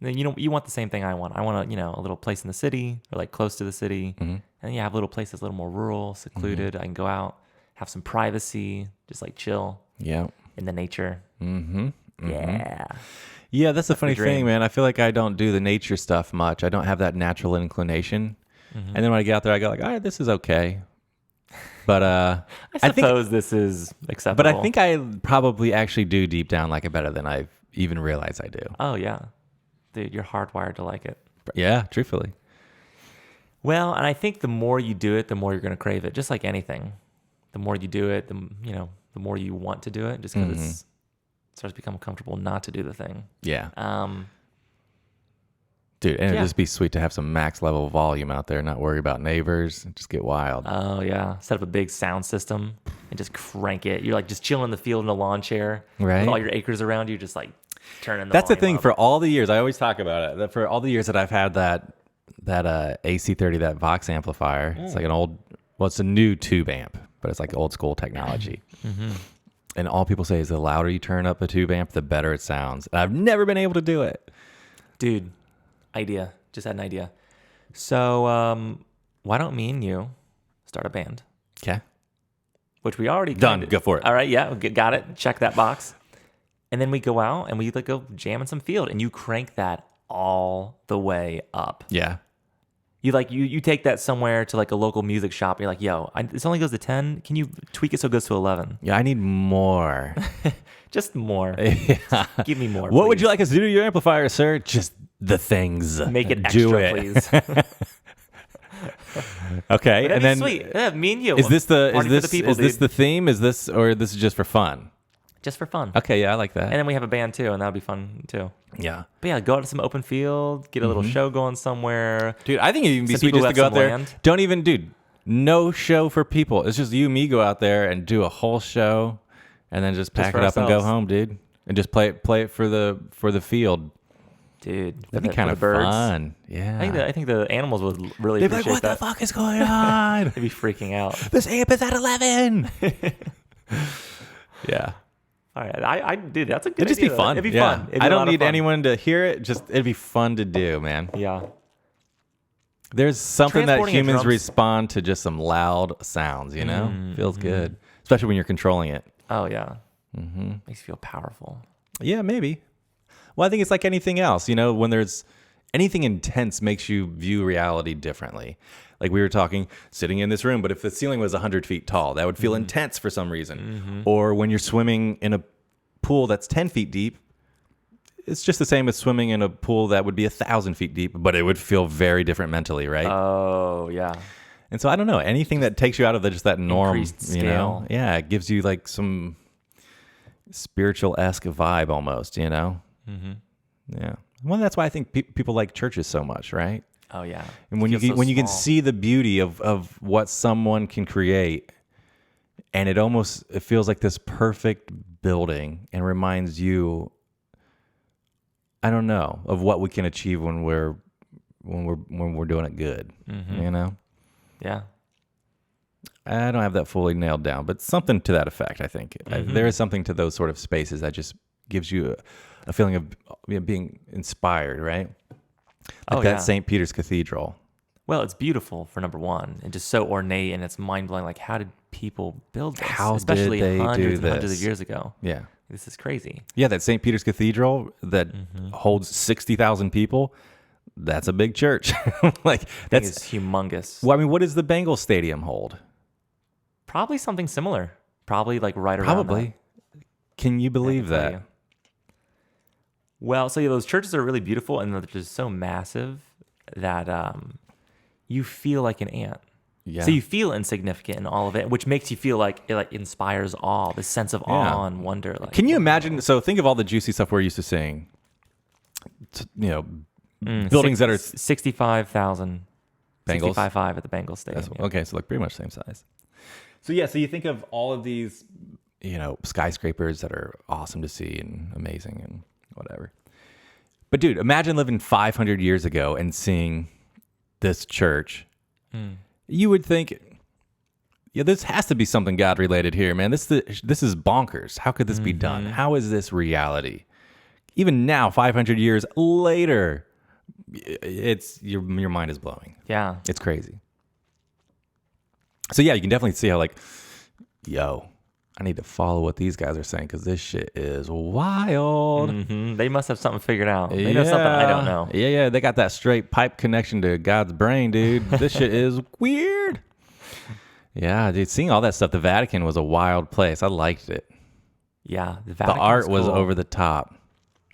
you want the same thing I want. I want a little place in the city or like close to the city. Mm-hmm. And have little places a little more rural, secluded. I can go out, have some privacy, just like chill Yeah. in the nature. Mm-hmm. Yeah. Yeah, that's the funny dream. thing, man. I feel like I don't do the nature stuff much. I don't have that natural inclination. And then when I get out there, I go like, all right, this is okay. But I suppose this is acceptable. but I think I probably actually do deep down like it better than I even realize I do. Oh, yeah. Dude, you're hardwired to like it. But yeah, truthfully. Well, and I think the more you do it, the more you're going to crave it. Just like anything. The more you do it, the more you want to do it, just because it starts to become comfortable not to do the thing. Yeah. Yeah. Dude, and it'd just be sweet to have some max level volume out there, not worry about neighbors, and just get wild. Oh, yeah. Set up a big sound system and just crank it. You're like just chilling in the field in a lawn chair. Right. With all your acres around you, just like turning the That's the volume thing up. for all the years. I always talk about it. That for all the years that I've had that AC30, that Vox amplifier. It's like an old, well, it's a new tube amp, but it's like old school technology. And all people say is the louder you turn up a tube amp, the better it sounds. And I've never been able to do it. Dude, idea. Just had an idea. So why don't me and you start a band? Okay. Which we already Done. kinda- Go for it. All right, yeah, got it. Check that box. And then we go out and we like go jam in some field, and you crank that all the way up. Yeah. You take that somewhere to like a local music shop. You're like, yo, this only goes to 10. Can you tweak it so it goes to 11? Yeah, I need more. Just more. Yeah. Just give me more. What would please. you like us to do to your amplifier, sir? Just the things. Make it Do extra, it. please. Okay, That'd and be then sweet. Yeah, me and you. is this the Party for the people, is this dude. the theme? Is this or this is just for fun? Just for fun. Okay, yeah, I like that. And then we have a band too, and that'd be fun too. Yeah, But yeah, go out to some open field, get a little show going somewhere. dude, I think it'd even be Some sweet people just to have go out some there. land. Don't even, dude. No show for people. It's just you and me go out there and do a whole show, and then just pack for it up and go ourselves. home, dude, and just play it for the field. Dude, That'd be for kind the of birds. fun. Yeah. I think the animals would really They'd be like, appreciate "What that. the fuck is going on? They'd be freaking out. This amp is at 11." Yeah. All right, I dude, that's a good It'd just idea. be fun. It'd be Yeah. fun. It'd be I a lot don't of need fun. anyone to hear it. Just it'd be fun to do, man. Yeah. There's something that Transporting a humans drums- respond to just some loud sounds, you know? Feels Mm-hmm. good. Especially when you're controlling it. Oh yeah. Mm-hmm. Makes you feel powerful. Yeah, maybe. Well, I think it's like anything else, you know, when there's anything intense makes you view reality differently. Like we were talking, sitting in this room, but if the ceiling was 100 feet tall, that would feel intense for some reason. Or when you're swimming in a pool that's 10 feet deep, it's just the same as swimming in a pool that would be 1,000 feet deep, but it would feel very different mentally, right? Oh yeah. And so I don't know, anything that takes you out of just that norm, Increased you know? scale. Yeah, it gives you like some spiritual-esque vibe almost, you know? Yeah. Well, that's why I think people like churches so much, right? Oh yeah. And when you Feels so can small. see the beauty of what someone can create, and it feels like this perfect building, and reminds you, I don't know, of what we can achieve when we're doing it good. You know, Yeah. I don't have that fully nailed down, but something to that effect. I think there is something to those sort of spaces that just gives you a feeling of being inspired, right? Like Oh, that yeah. St. Peter's Cathedral. Well, it's beautiful for number one, and just so ornate, and it's mind blowing. Like, how did people build this? How did Especially they do hundreds and hundreds this? of years ago. Yeah. This is crazy. Yeah, that St. Peter's Cathedral that holds 60,000 people, that's a big church. Like, It's that's, humongous. well, I mean, what does the Bengals Stadium hold? Probably something similar. Probably like right around. Probably. Can you that. believe I can tell that? you. Well, so yeah, those churches are really beautiful, and they're just so massive that you feel like an ant. Yeah. So you feel insignificant in all of it, which makes you feel like it like inspires awe, this sense of awe and wonder. Like, Can you imagine? So think of all the juicy stuff we're used to seeing. You know, buildings that are 65,000, Bengals? 65.5 at the Bengals Stadium. yeah. okay, so like pretty much the same size. So yeah, so you think of all of these, you know, skyscrapers that are awesome to see and amazing and whatever. But dude, imagine living 500 years ago and seeing this church. You would think, yeah, this has to be something God related here, man. This is bonkers. How could this be done? How is this reality? Even now, 500 years later, it's your mind is blowing. Yeah. It's crazy. So yeah, you can definitely see how like, yo, I need to follow what these guys are saying because this shit is wild. They must have something figured out. They know something I don't know. Yeah. They got that straight pipe connection to God's brain, dude. This shit is weird. Yeah, dude. Seeing all that stuff, the Vatican was a wild place. I liked it. Yeah. The art was over the top.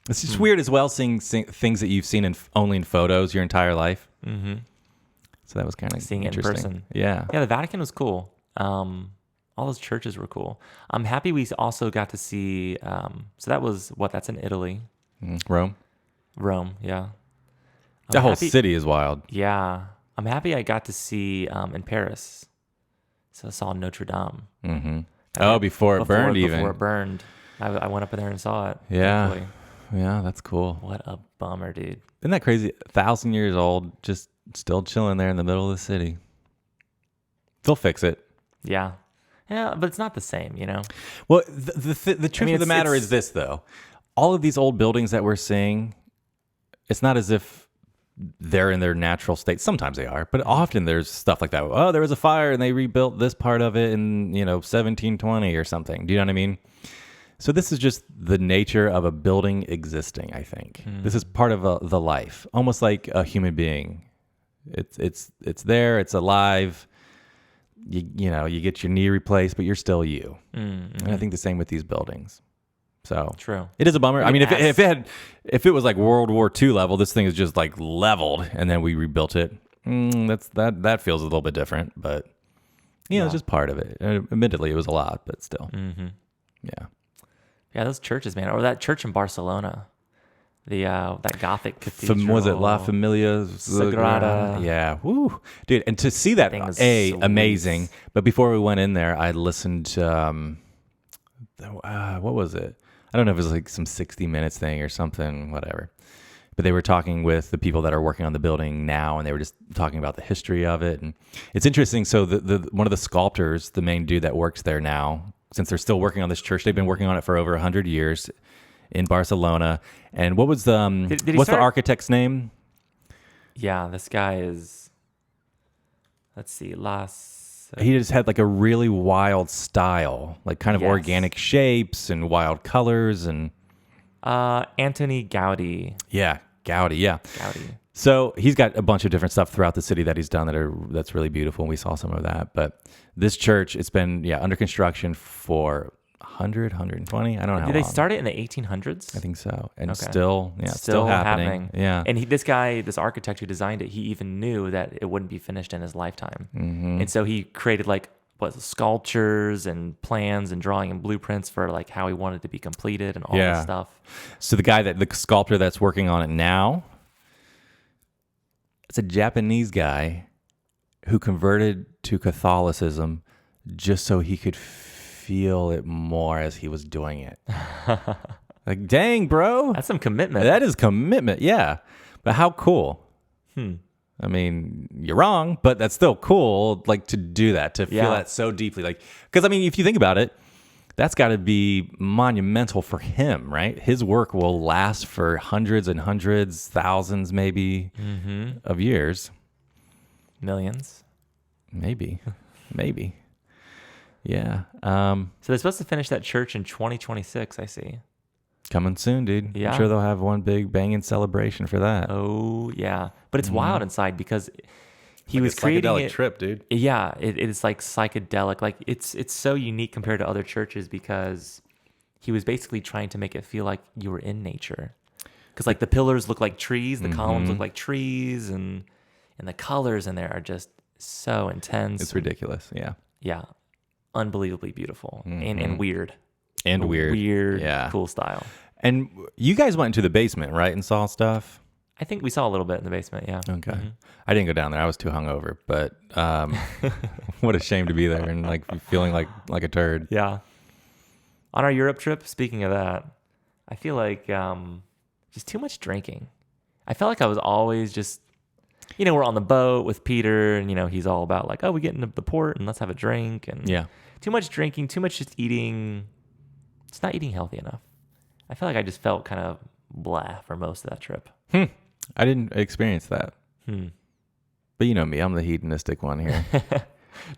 It's just weird as well seeing things that you've seen only in photos your entire life. So that was kind of Seeing it in interesting. person. Yeah. Yeah, the Vatican was cool. All those churches were cool. I'm happy we also got to see. So that was that's in Italy, Rome. Rome. Yeah, The whole happy- city is wild. Yeah, I'm happy I got to see in Paris. So I saw Notre Dame. Oh, before it burned even. Before it burned, I went up in there and saw it. Yeah. thankfully. Yeah, that's cool. What a bummer, dude. Isn't that crazy? 1,000 years old, just still chilling there in the middle of the city. They'll fix it. Yeah. Yeah, but it's not the same, you know? Well, the truth of the matter is this, though. All of these old buildings that we're seeing, it's not as if they're in their natural state. Sometimes they are, but often there's stuff like that. Oh, there was a fire and they rebuilt this part of it in, 1720 or something. Do you know what I mean? So this is just the nature of a building existing, I think. This is part of the life, almost like a human being. It's there, it's alive. You get your knee replaced, but you're still you. And I think the same with these buildings. So True. It is a bummer. I mean, if it was like World War II level, this thing is just like leveled, and then we rebuilt it. That feels a little bit different, but it's just part of it. Admittedly, it was a lot, but still, Yeah, those churches, man, or that church in Barcelona, that Gothic cathedral. Was it La Familia Sagrada? Yeah, woo, dude. And to see that, amazing. But before we went in there, I listened to what was it? I don't know if it was like some 60 Minutes thing or something, whatever. But they were talking with the people that are working on the building now, and they were just talking about the history of it. And it's interesting. So the one of the sculptors, the main dude that works there now, since they're still working on this church, they've been working on it for over 100 years in Barcelona. And what was the architect's name? Yeah, this guy is. Let's see, He just had like a really wild style, like kind of organic shapes and wild colors and. Antoni Gaudi. Yeah, Gaudi. Yeah. Gaudi. So he's got a bunch of different stuff throughout the city that he's done that's really beautiful. And we saw some of that. But this church, it's been under construction for 100, 120. I don't know how long. Did they start it in the 1800s? I think so. And still happening. Yeah. And this architect who designed it, he even knew that it wouldn't be finished in his lifetime. Mm-hmm. And so he created sculptures and plans and drawing and blueprints for like how he wanted it to be completed and all this stuff. So the sculptor that's working on it now, it's a Japanese guy who converted to Catholicism just so he could feel it more as he was doing it. Like, dang, bro. That's some commitment. That is commitment, yeah. But how cool. I mean, you're wrong, but that's still cool, like, to do that, to feel that so deeply. Like, because, I mean, if you think about it, that's got to be monumental for him, right? His work will last for hundreds and hundreds, thousands maybe of years. Millions. Maybe. Yeah. So they're supposed to finish that church in 2026, I see. Coming soon, dude. Yeah. I'm sure they'll have one big banging celebration for that. Oh, yeah. But it's wild inside because he was a creating psychedelic trip, dude. Yeah, it's like psychedelic. Like it's so unique compared to other churches because he was basically trying to make it feel like you were in nature. Because like the pillars look like trees, the columns look like trees, and the colors in there are just so intense. It's ridiculous. Yeah. Yeah. Unbelievably beautiful and weird. And weird. Cool style. And you guys went into the basement, right, and saw stuff? I think we saw a little bit in the basement, yeah. Okay. I didn't go down there. I was too hungover, but what a shame to be there and like feeling like a turd. Yeah. On our Europe trip, speaking of that, I feel like just too much drinking. I felt like I was always just, we're on the boat with Peter and, he's all about like, oh, we get into the port and let's have a drink. And too much drinking, too much just eating. It's not eating healthy enough. I feel like I just felt kind of blah for most of that trip. I didn't experience that. But you know me, I'm the hedonistic one here.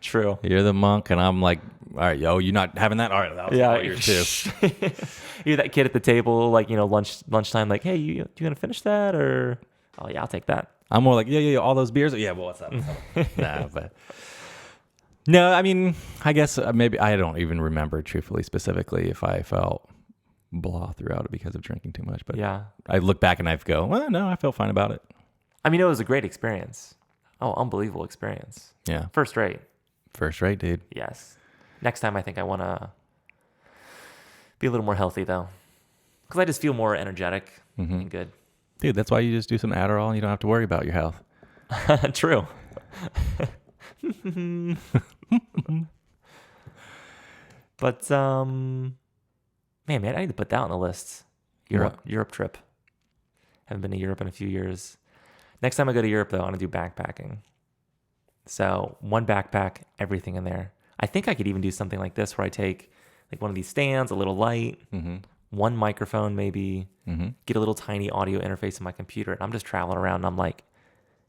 True. You're the monk, and I'm like, all right, yo, you're not having that? All right, that was all yours too. You're that kid at the table, like, lunchtime, like, hey, you gonna finish that? Or, oh, yeah, I'll take that. I'm more like, yeah, all those beers? Yeah, well, what's up? No, I mean, I guess maybe I don't even remember truthfully, specifically, if I felt blah throughout it because of drinking too much. But yeah, I look back and I go, well, no, I felt fine about it. I mean, it was a great experience. Oh, unbelievable experience. Yeah. First rate, dude. Yes. Next time, I think I want to be a little more healthy, though. Because I just feel more energetic and good. Dude, that's why you just do some Adderall and you don't have to worry about your health. True. But, man, I need to put that on the list. Europe trip. Haven't been to Europe in a few years. Next time I go to Europe, though, I want to do backpacking. So, one backpack, everything in there. I think I could even do something like this where I take like one of these stands, a little light, one microphone maybe, get a little tiny audio interface in my computer, and I'm just traveling around and I'm like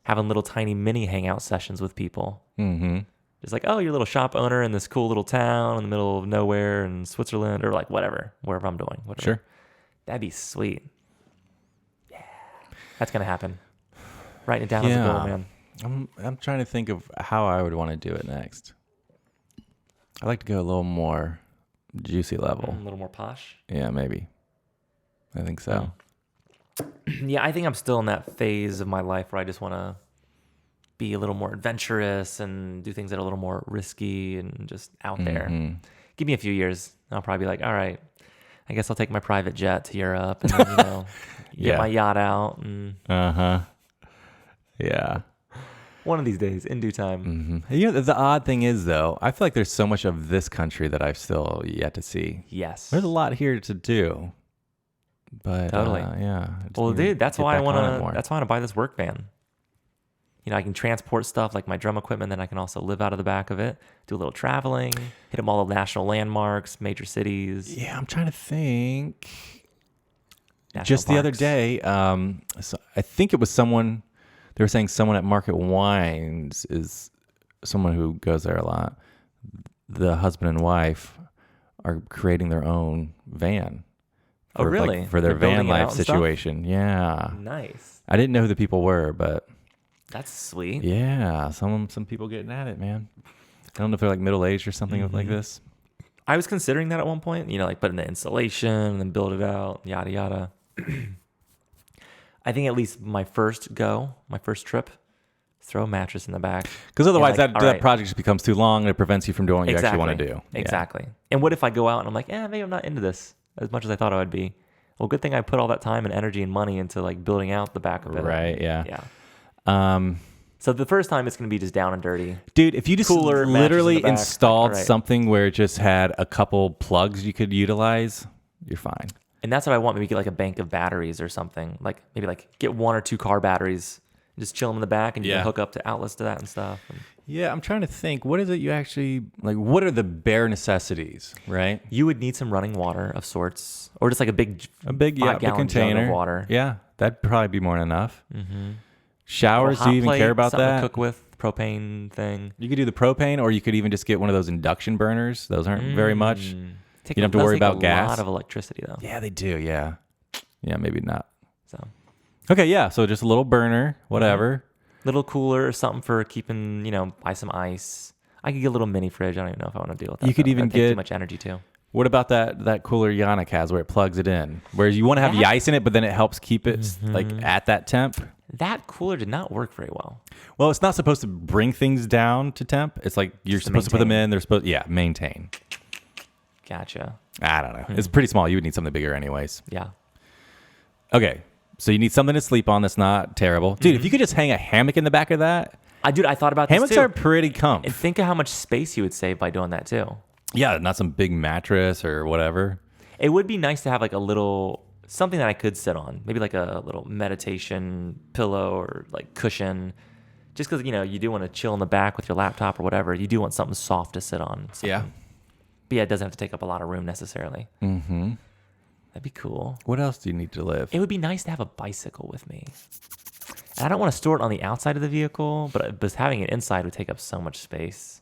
having little tiny mini hangout sessions with people. Just like, oh, you're a little shop owner in this cool little town in the middle of nowhere in Switzerland or like whatever, wherever I'm doing. Whatever. Sure. That'd be sweet. Yeah. That's going to happen. Writing it down as a goal, man. I'm trying to think of how I would want to do it next. I'd like to go a little more juicy level. A little more posh. Yeah, maybe. I think so. Yeah, I think I'm still in that phase of my life where I just want to be a little more adventurous and do things that are a little more risky and just out there. Give me a few years. I'll probably be like, all right, I guess I'll take my private jet to Europe and then, get my yacht out. And Yeah. One of these days, in due time. The odd thing is, though, I feel like there's so much of this country that I've still yet to see. Yes. There's a lot here to do. But totally. yeah. Well, dude, that's why I want to buy this work van. I can transport stuff like my drum equipment, then I can also live out of the back of it, do a little traveling, hit them all the national landmarks, major cities. Yeah, I'm trying to think. National Just the other parks. day, so I think it was someone, they were saying someone at Market Wines is someone who goes there a lot. The husband and wife are creating their own van. Oh, really? For their They're building van it out life and stuff? situation. Yeah. Nice. I didn't know who the people were, but That's sweet. yeah, some people getting at it, man. I don't know if they're like middle-aged or something like this. I was considering that at one point, like putting the installation and then build it out, yada, yada. I think at least my first trip, throw a mattress in the back. Because otherwise like, that project just becomes too long and it prevents you from doing what you actually want to do. Exactly. And what if I go out and I'm like, maybe I'm not into this as much as I thought I would be. Well, good thing I put all that time and energy and money into like building out the back of it. Right, yeah. Yeah. So the first time it's going to be just down and dirty. Dude, if you just Cooler, literally mattress in the back. installed All right. something where it just had a couple plugs you could utilize, you're fine. And that's what I want. Maybe get like a bank of batteries or something. Like maybe like get 1 or 2 car batteries, just chill them in the back, and you can hook up to outlets to that and stuff. Yeah, I'm trying to think. What is it you actually like? What are the bare necessities, right? You would need some running water of sorts, or just like a big 5-gallon container jug of water. Yeah, that'd probably be more than enough. Showers? Hot Do you even plate, care about something that? to cook with, propane thing. You could do the propane, or you could even just get one of those induction burners. Those aren't very much. You don't have to worry about gas. A lot of electricity though. Yeah, they do. Yeah, maybe not. So Okay, yeah. So just a little burner, whatever. little cooler or something for keeping, buy some ice. I could get a little mini fridge. I don't even know if I want to deal with that. You could even That'd take get too much energy too. What about that cooler Yannick has where it plugs it in? Where you want to have the ice in it, but then it helps keep it like at that temp? That cooler did not work very well. Well, it's not supposed to bring things down to temp. It's like you're Just to supposed to put them maintain. in. They're supposed, maintain. Gotcha. I don't know. It's pretty small. You would need something bigger anyways. Yeah. Okay. So you need something to sleep on that's not terrible. Dude, if you could just hang a hammock in the back of that. I thought about Hammocks this too. are pretty comfy. And think of how much space you would save by doing that too. Yeah, not some big mattress or whatever. It would be nice to have like a little something that I could sit on, maybe like a little meditation pillow or like cushion. Just because you do want to chill in the back with your laptop or whatever, you do want something soft to sit on. Yeah. But yeah, it doesn't have to take up a lot of room necessarily. Mm-hmm. That'd be cool. What else do you need to live? It would be nice to have a bicycle with me. And I don't want to store it on the outside of the vehicle, but having it inside would take up so much space.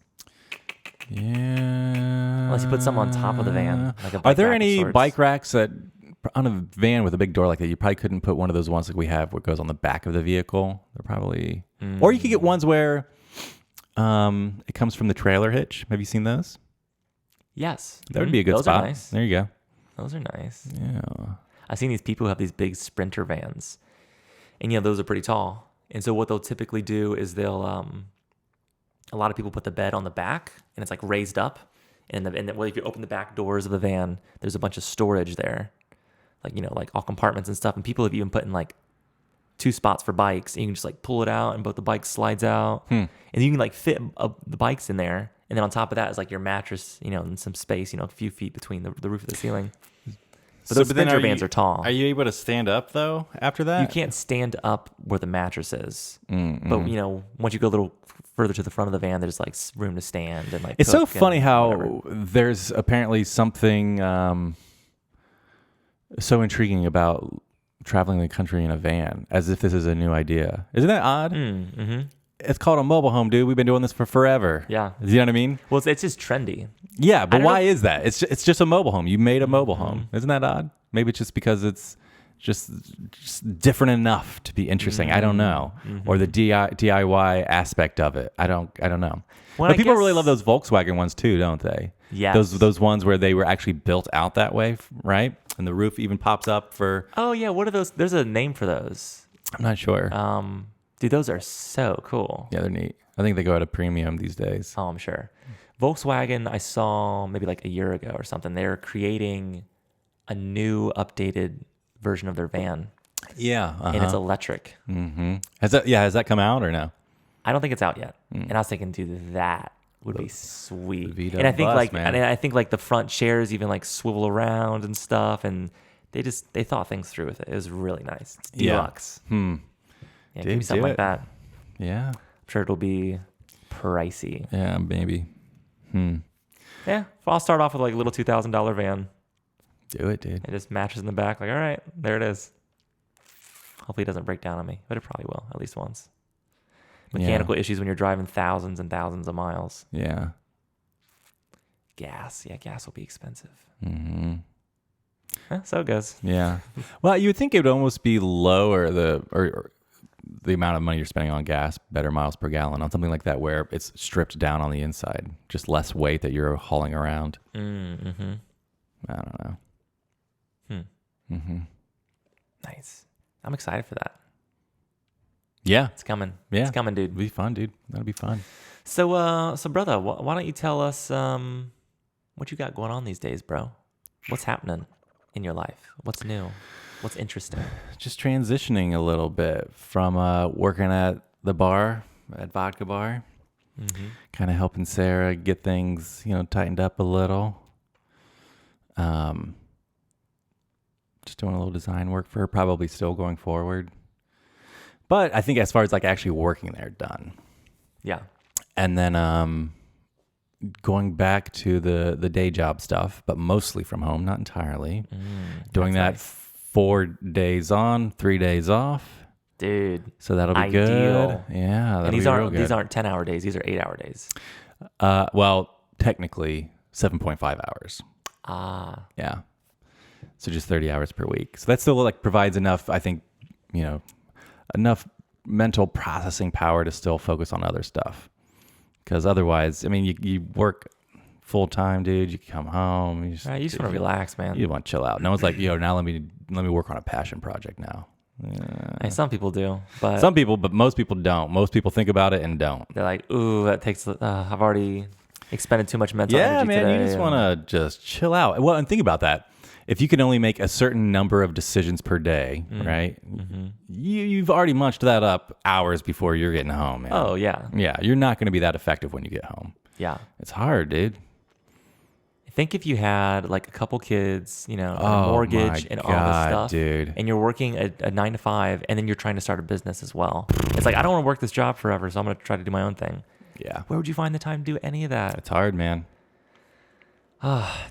Yeah. Unless you put some on top of the van. Like a bike Are there rack of any sorts. bike racks that on a van with a big door like that? You probably couldn't put one of those ones like we have where it goes on the back of the vehicle. They're probably, or you could get ones where it comes from the trailer hitch. Have you seen those? Yes. That would be a good Those spot. are nice. There you go. Those are nice. Yeah. I've seen these people who have these big Sprinter vans. And, those are pretty tall. And so what they'll typically do is they'll, a lot of people put the bed on the back and it's like raised up. And if you open the back doors of the van, there's a bunch of storage there. Like, like all compartments and stuff. And people have even put in like 2 spots for bikes. And you can just like pull it out and both the bike slides out. And you can like fit the bikes in there. And then on top of that is like your mattress, and some space, a few feet between the roof of the ceiling. But those Sprinter vans are tall. Are you able to stand up though after that? You can't stand up where the mattress is. But, once you go a little further to the front of the van, there's like room to stand and like. It's so cook funny and how whatever. there's apparently something so intriguing about traveling the country in a van, as if this is a new idea. Isn't that odd? Mm-hmm. It's called a mobile home, dude. We've been doing this for forever. Yeah. You know what I mean? Well, it's just trendy. Yeah, but don't why know- is that? It's just a mobile home. You made a mobile home. Isn't that odd? Maybe it's just because it's just different enough to be interesting. I don't know. Or the DIY aspect of it. I don't know. Well, But I people really guess- love those Volkswagen ones too, don't they? Yes. Those ones where they were actually built out that way, right? And the roof even pops up for. Oh yeah, what are those? There's a name for those. I'm not sure. Dude, those are so cool. Yeah, they're neat. I think they go at a premium these days. Oh, I'm sure. Volkswagen, I saw maybe like a year ago or something. They're creating a new updated version of their van, Yeah, and it's electric. Mm-hmm. Has that come out or no? I don't think it's out yet. And I was thinking, dude, that would be sweet. Vito And I think bus, man. and I think like the front chairs even like swivel around and stuff, and they thought things through with it. It was really nice. It's deluxe. Yeah, give me Dude, something do like it. that. Yeah. I'm sure it'll be pricey. Yeah, maybe. Yeah, I'll start off with like a little $2,000 van. Do it, dude. It just matches in the back. Like, all right, there it is. Hopefully it doesn't break down on me, but it probably will at least once. Mechanical issues when you're driving thousands and thousands of miles. Yeah. Gas. Yeah, gas will be expensive. Mm-hmm. So it goes. Yeah. Well, you would think it would almost be lower or the amount of money you're spending on gas, better miles per gallon on something like that, where it's stripped down on the inside, just less weight that you're hauling around. Mm-hmm. I don't know. Nice. I'm excited for that. Yeah. It's coming. Yeah. It's coming, dude. It'll be fun, dude. That'll be fun. So brother, why don't you tell us what you got going on these days, bro? What's happening in your life? What's new? What's interesting? Just transitioning a little bit from working at the bar, at Vodka Bar, kind of helping Sarah get things, tightened up a little. Just doing a little design work for her, probably still going forward. But I think as far as like actually working there, done. Yeah. And then going back to the day job stuff, but mostly from home, not entirely. Doing that nice. 4 days on, 3 days off. Dude. So that'll be Ideal. good. Yeah, that'll And these be real aren't good. these aren't 10-hour days. These are 8-hour days. Well, technically 7.5 hours. Ah. Yeah. So just 30 hours per week. So that still like provides enough, I think, enough mental processing power to still focus on other stuff. Because otherwise, I mean, you work full time, dude. You come home. You just Right, you just want to relax, man. You want to chill out. No one's like, now let me work on a passion project now. Hey, some people do, but Some people, but most people don't. Most people think about it and don't. they're like, ooh, that takes. I've already expended too much mental Yeah, energy man, today. you just want to just chill out. Well, and think about that. If you can only make a certain number of decisions per day, right? You've already munched that up hours before you're getting home, man. Oh yeah, Yeah, you're not going to be that effective when you get home. yeah. It's hard, dude. Think if you had like a couple kids, and a Oh, mortgage my and all this God, stuff, dude. and you're working a 9 to 5, and then you're trying to start a business as well. It's like I don't want to work this job forever, so I'm going to try to do my own thing. Yeah, Where would you find the time to do any of that? it's hard, man.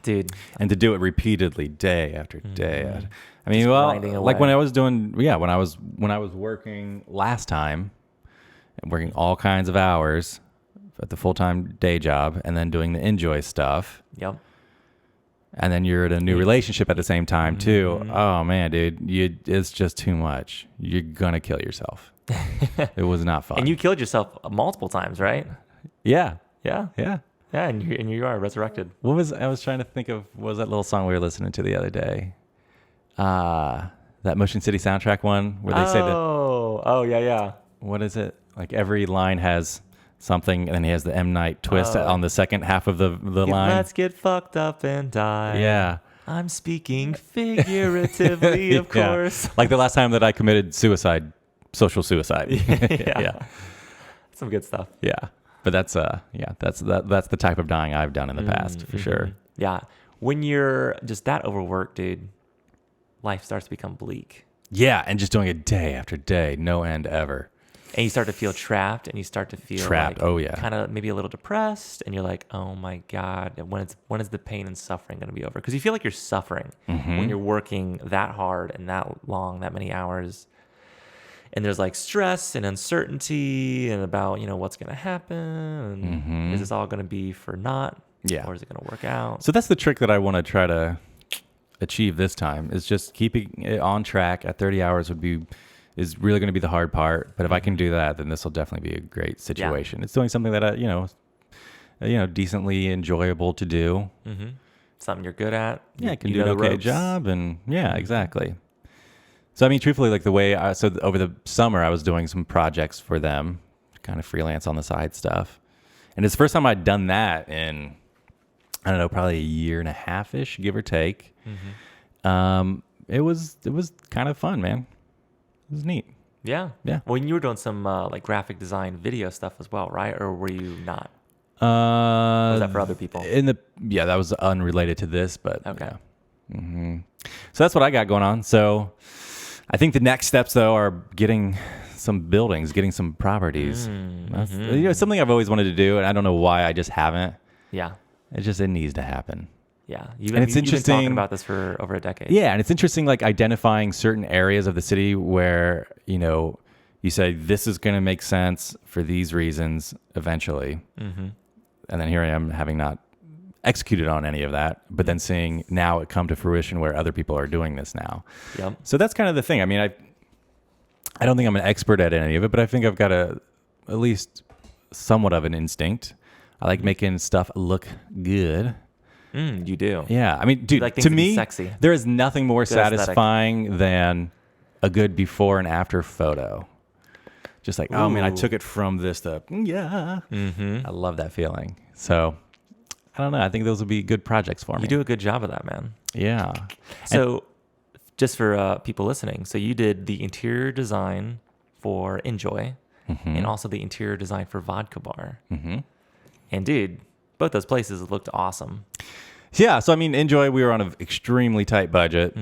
Dude, And to do it repeatedly, day after day. I mean, Just well, grinding like away. when I was doing, when I was working last time, and working all kinds of hours at the full-time day job, and then doing the enjoy stuff, yep. and then you're in a new relationship at the same time too. Oh man, dude, it's just too much. You're gonna kill yourself. It was not fun. And you killed yourself multiple times, right? yeah, Yeah, yeah. yeah, and you are resurrected. I was trying to think of, what was that little song we were listening to the other day? That Motion City soundtrack one where they say that, Oh, yeah. what is it? Like every line has something, and then he has the M. Night twist on the second half of the line. Let's get fucked up and die. Yeah. I'm speaking figuratively, of Yeah. course. Like the last time that I committed suicide, social suicide. Yeah. Some good stuff. Yeah. But that's the type of dying I've done in the past, for sure. Yeah. When you're just that overworked, dude, life starts to become bleak. Yeah, and just doing it day after day, no end ever. And you start to feel trapped, and you start to feel Trapped. like Oh, yeah. kind of maybe a little depressed, and you're like, oh my God, when is the pain and suffering going to be over? Because you feel like you're suffering when you're working that hard and that long, that many hours. And there's like stress and uncertainty and about, what's going to happen. And is this all going to be for naught? Yeah. Or is it going to work out? So that's the trick that I want to try to achieve this time, is just keeping it on track at 30 hours is really going to be the hard part. But if I can do that, then this will definitely be a great situation. It's doing something that decently enjoyable to do. Something you're good at. Yeah, I can do an okay job. And yeah, exactly. So, I mean, truthfully, like over the summer, I was doing some projects for them, kind of freelance on the side stuff. And it's the first time I'd done that in, I don't know, probably a year and a half-ish, give or take. It was kind of fun, man. It was neat. Yeah. Yeah. Well, you were doing some like graphic design video stuff as well, right? Or were you not? Or was that for other people? That was unrelated to this, but okay. Yeah. So that's what I got going on. So I think the next steps, though, are getting some buildings, getting some properties. That's something I've always wanted to do, and I don't know why I just haven't. Yeah. It needs to happen. Yeah. You've been talking about this for over a decade. Yeah, and it's interesting, like identifying certain areas of the city where, you say this is going to make sense for these reasons eventually. And then here I am having not executed on any of that, but then seeing now it come to fruition where other people are doing this now. Yep. So that's kind of the thing. I mean, I don't think I'm an expert at any of it, but I think I've got at least somewhat of an instinct. I like making stuff look good. You do. Yeah. I mean, dude, like to me, sexy. there is nothing more Good satisfying aesthetic. than a good before and after photo. Just like, oh man, I took it from this to, I love that feeling. So I don't know. I think those would be good projects for me. You do a good job of that, man. Yeah. So just for people listening, so you did the interior design for Enjoy and also the interior design for Vodka Bar. And dude, both those places looked awesome. Yeah. So, I mean, Enjoy, we were on an extremely tight budget.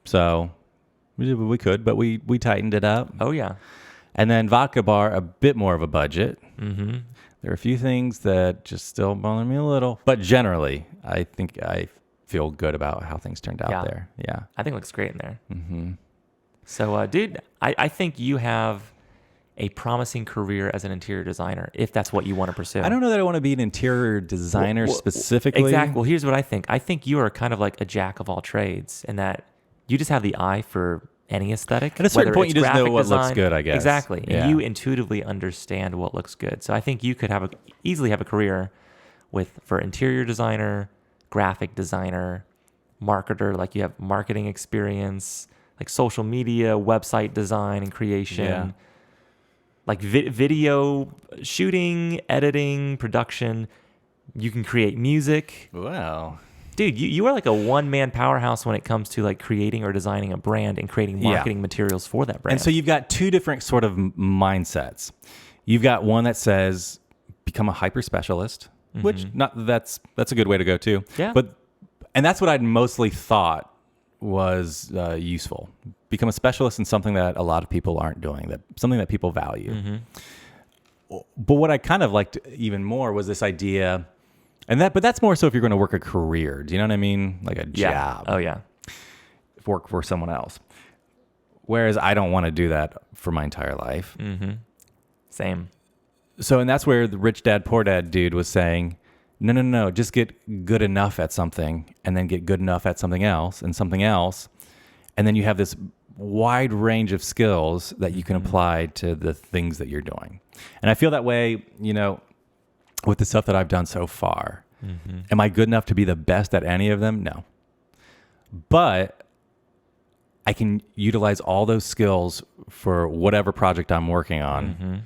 So we could, but we tightened it up. Oh, yeah. And then Vodka Bar, a bit more of a budget. There are a few things that just still bother me a little. But generally, I think I feel good about how things turned out there. Yeah. I think it looks great in there. So, dude, I think you have a promising career as an interior designer, if that's what you want to pursue. I don't know that I want to be an interior designer specifically. Exactly. Well, here's what I think. I think you are kind of like a jack of all trades in that you just have the eye for any aesthetic. At a certain point, you just know what looks good, I guess. Exactly. Yeah. And you intuitively understand what looks good. So I think you could easily have a career for interior designer, graphic designer, marketer, like you have marketing experience, like social media, website design and creation, like video shooting, editing, production. You can create music. Wow. Dude, you are like a one-man powerhouse when it comes to like creating or designing a brand and creating marketing materials for that brand. And so you've got two different sort of mindsets. You've got one that says become a hyper specialist, which that's a good way to go too. Yeah. And that's what I'd mostly thought was useful. Become a specialist in something that a lot of people aren't doing, something that people value. But what I kind of liked even more was this idea. But that's more so if you're going to work a career. Do you know what I mean? Like a job. Oh, yeah. Work for someone else. Whereas I don't want to do that for my entire life. Same. So, and that's where the rich dad, poor dad dude was saying, no, just get good enough at something and then get good enough at something else. And then you have this wide range of skills that you can apply to the things that you're doing. And I feel that way, with the stuff that I've done so far. Am I good enough to be the best at any of them? No. But I can utilize all those skills for whatever project I'm working on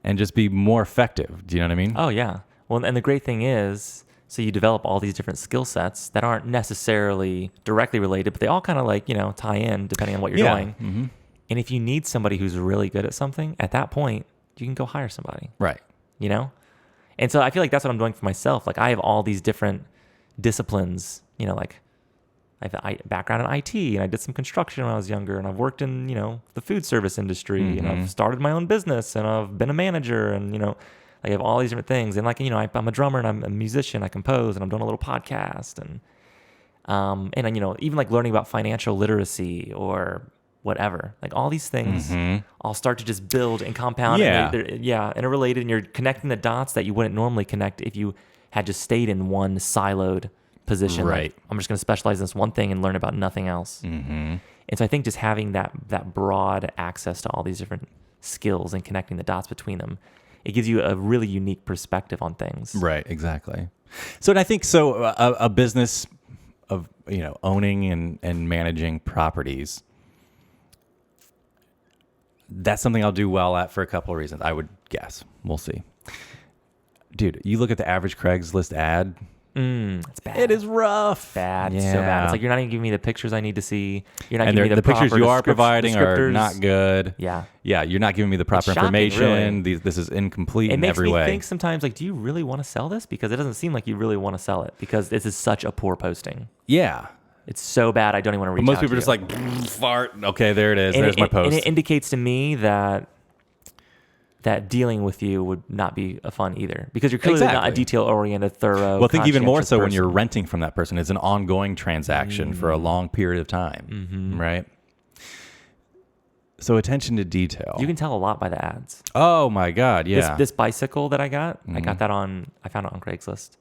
and just be more effective. Do you know what I mean? Oh, yeah. Well, and the great thing is, so you develop all these different skill sets that aren't necessarily directly related, but they all kind of like, tie in depending on what you're doing. And if you need somebody who's really good at something, at that point, you can go hire somebody. Right. And so I feel like that's what I'm doing for myself. Like I have all these different disciplines, like I have a background in IT, and I did some construction when I was younger, and I've worked in, the food service industry, and I've started my own business, and I've been a manager, and, I have all these different things. And I'm a drummer and I'm a musician, I compose, and I'm doing a little podcast, and even like learning about financial literacy or whatever, like all these things all start to just build and compound. Yeah. And interrelated, and you're connecting the dots that you wouldn't normally connect if you had just stayed in one siloed position. Right. Like, I'm just going to specialize in this one thing and learn about nothing else. And so I think just having that broad access to all these different skills and connecting the dots between them, it gives you a really unique perspective on things. Right. Exactly. So, and I think a business of, owning and managing properties, that's something I'll do well at for a couple of reasons, I would guess. We'll see. Dude, you look at the average Craigslist ad. It's bad. It is rough. Bad. Yeah. So bad. It's like you're not even giving me the pictures I need to see. You're not And giving me the pictures proper you are providing are descriptors. not good. Yeah. Yeah, you're not giving me the proper It's shocking, information. really. This is incomplete It in makes every me way. think sometimes, like, do you really want to sell this? Because it doesn't seem like you really want to sell it, because this is such a poor posting. Yeah. It's so bad, I don't even want to reach But most out people to are you. just like, fart. Okay, there it is. And There's my post. And it indicates to me that dealing with you would not be fun either, because you're clearly not a Exactly. detail-oriented, thorough, Well, think even more so when conscientious you're person. renting from that person. It's an ongoing transaction for a long period of time, right? So attention to detail. You can tell a lot by the ads. Oh my God, yeah. This bicycle that I got that I found it on Craigslist,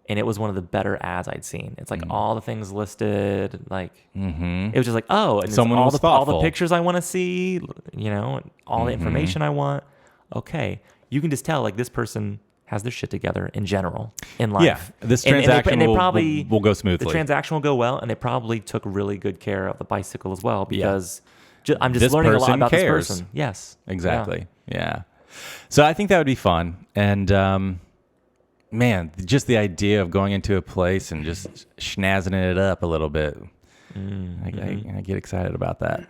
and it was one of the better ads I'd seen. It's like all the things listed, like it was just like, oh, and it's Someone all was the all the thoughtful. pictures I want to see, and all the information I want. Okay, you can just tell, like, this person has their shit together in general in life. Yeah, this And they transaction will probably will go smoothly. The transaction will go well, and they probably took really good care of the bicycle as well, because I'm just This learning a lot person about cares. this person. Yes, Exactly. Yeah. So I think that would be fun. And man, just the idea of going into a place and just schnazzing it up a little bit. I get excited about that.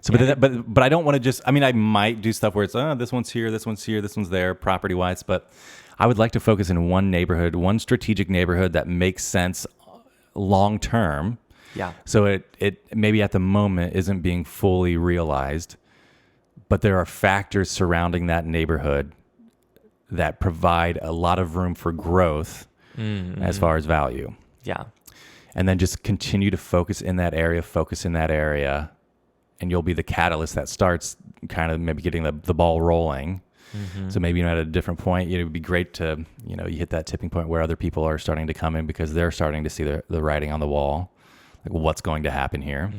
So, but I don't want to just, I mean, I might do stuff where it's, this one's here, this one's here, this one's there, property wise, but I would like to focus in one neighborhood, one strategic neighborhood that makes sense long term. Yeah. So it maybe at the moment isn't being fully realized, but there are factors surrounding that neighborhood that provide a lot of room for growth as far as value. Yeah. And then just continue to focus in that area, and you'll be the catalyst that starts kind of maybe getting the ball rolling. So maybe at a different point, it would be great to, you hit that tipping point where other people are starting to come in because they're starting to see the writing on the wall, like what's going to happen here.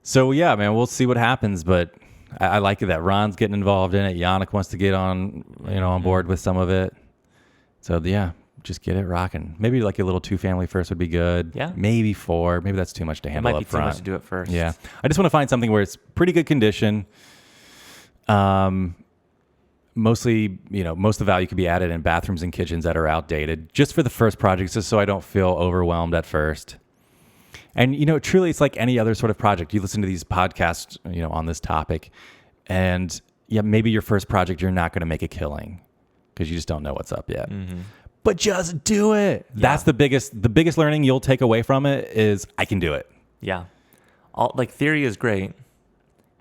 So yeah, man, we'll see what happens, but I like it that Ron's getting involved in it. Yannick wants to get on, on board with some of it. So yeah, just get it rocking. Maybe like a little 2-family first would be good. Yeah. Maybe 4. Maybe that's too much to It handle might be up too front. much to do it first. Yeah. I just want to find something where it's pretty good condition. Mostly, most of the value could be added in bathrooms and kitchens that are outdated, just for the first project, just so I don't feel overwhelmed at first. And, truly it's like any other sort of project. You listen to these podcasts, on this topic, and yeah, maybe your first project, you're not going to make a killing because you just don't know what's up yet. But just do it. Yeah. That's the biggest learning you'll take away from it is I can do it. Yeah. Theory is great,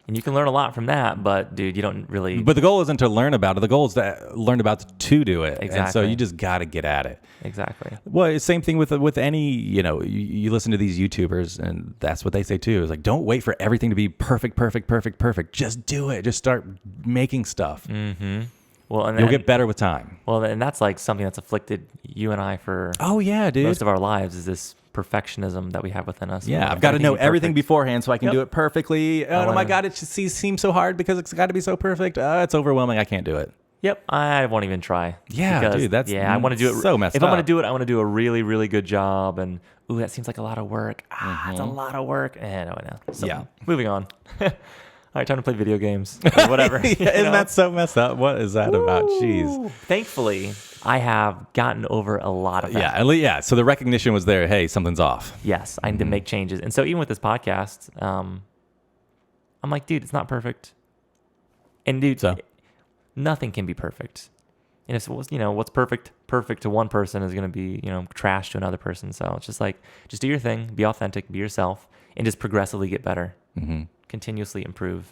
and you can learn a lot from that, but dude, you don't really. But the goal isn't to learn about it. The goal is to learn about to do it. Exactly. And so you just got to get at it. Exactly. Well, it's same thing with any, you listen to these YouTubers and that's what they say too. Is like, don't wait for everything to be perfect. Just do it. Just start making stuff. Well, and You'll get better with time. Well, and that's like something that's afflicted you and I for Oh yeah, dude. most of our lives, is this perfectionism that we have within us. Yeah, I've got to know everything beforehand so I can Yep. do it perfectly. Oh my God, it just seems so hard because it's got to be so perfect. It's overwhelming. I can't do it. Yep, I won't even try. Yeah, Because, dude, that's I want to do it. so messed If I'm going to up. do it, I want to do a really, really good job. And that seems like a lot of work. It's a lot of work. No. So, Yeah. moving on. All right, time to play video games or whatever. Isn't that so messed up? What is that about? Jeez. Ooh. Thankfully, I have gotten over a lot of that. Yeah, at least, yeah. So the recognition was there. Hey, something's off. Yes, I need to make changes. And so even with this podcast, I'm like, dude, it's not perfect. And dude, So? nothing can be perfect. And if what's perfect? perfect to one person is going to be, trash to another person. So it's just like, just do your thing, be authentic, be yourself, and just progressively get better, continuously improve.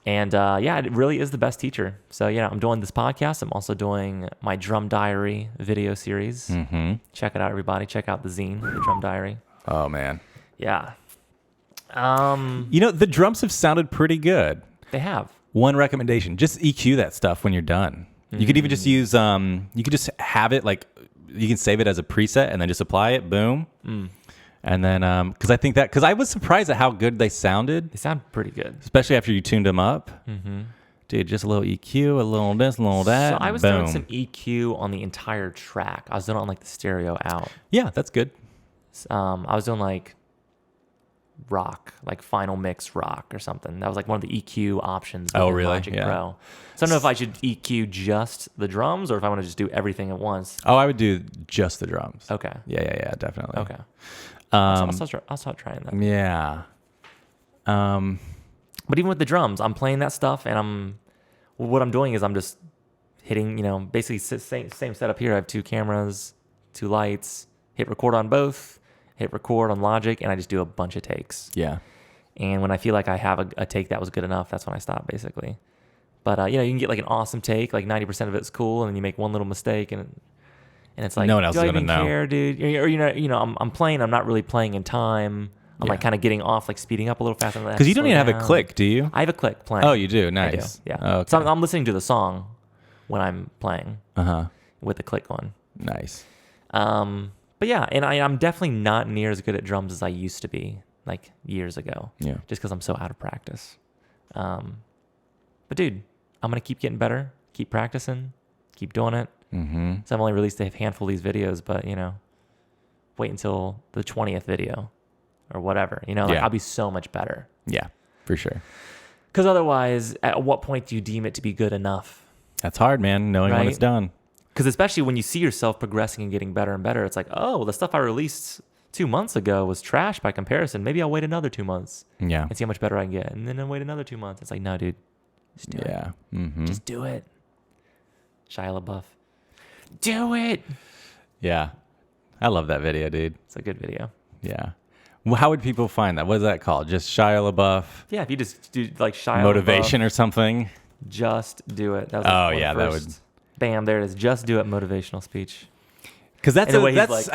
And it really is the best teacher. So I'm doing this podcast. I'm also doing my Drum Diary video series. Check it out, everybody. Check out the zine, the Drum Diary. Oh man. Yeah. The drums have sounded pretty good. They have. One recommendation: just EQ that stuff when you're done. You could even just use you could just have it like you can save it as a preset and then just apply it. Boom. And then because I was surprised at how good they sounded. They sound pretty good, especially after you tuned them up. Dude, just a little EQ, a little this, a little that. So I was doing some EQ on the entire track. I was doing it on like the stereo out. Yeah, that's good. I was doing like rock, like final mix rock or something. That was like one of the EQ options. Oh, really? Logic Pro. So I don't know if I should EQ just the drums or if I want to just do everything at once. Oh, I would do just the drums. Okay. Yeah, definitely. Okay. I'll start trying that. Yeah. But even with the drums, I'm playing that stuff, and what I'm doing is I'm just hitting, basically same setup here. I have 2 cameras, 2 lights, hit record on both, hit record on Logic, and I just do a bunch of takes. Yeah. And when I feel like I have a take that was good enough, that's when I stop, basically. But, you can get like an awesome take, like 90% of it's cool, and then you make one little mistake, and it's like, no one else is do I gonna even know, care, dude? Or I'm playing. I'm not really playing in time. I'm like kind of getting off, like speeding up a little faster. Because you don't even have a click, do you? I have a click playing. Oh, you do? Nice. I do, yeah. Oh, okay. So I'm listening to the song when I'm playing. With the click on. Nice. But yeah, and I'm definitely not near as good at drums as I used to be, like years ago. Yeah. Just because I'm so out of practice. But dude, I'm gonna keep getting better, keep practicing, keep doing it. So I've only released a handful of these videos, but wait until the 20th video or whatever. I'll be so much better. Yeah, for sure. Because otherwise, at what point do you deem it to be good enough? That's hard, man, knowing when it's done. Because especially when you see yourself progressing and getting better and better, it's like, oh, well, the stuff I released 2 months ago was trash by comparison. Maybe I'll wait another 2 months. Yeah. And see how much better I can get. And then I'll wait another 2 months. It's like, no, dude. Just do it. Just do it. Shia LaBeouf. Do it. Yeah. I love that video, dude. It's a good video. Yeah. Well, how would people find that? What is that called? Just Shia LaBeouf? Yeah, if you just do like Shia motivation LaBeouf, or something. Just do it. That was like that would. Bam, there it is. Just do it. Motivational speech. Because I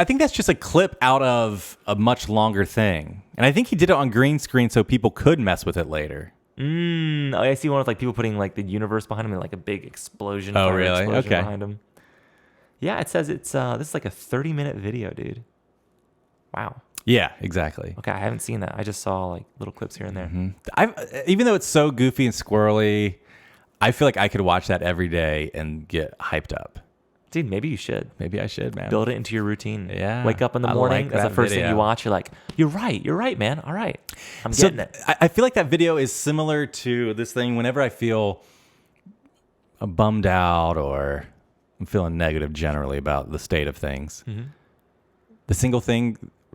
think that's just a clip out of a much longer thing, and I think he did it on green screen so people could mess with it later. I see one with like people putting like the universe behind him and like a big explosion. Oh, really? Explosion Okay. Behind him. Yeah, it says it's this is like a 30-minute video, dude. Wow. Yeah, exactly. Okay, I haven't seen that. I just saw like little clips here and there. Even though it's so goofy and squirrely, I feel like I could watch that every day and get hyped up. Dude, maybe you should. Maybe I should, man. Build it into your routine. Yeah. Wake up in the morning. Like that's the first thing you watch. You're like, you're right, man. All right. I'm getting it. I feel like that video is similar to this thing whenever I feel bummed out or I'm feeling negative generally about the state of things.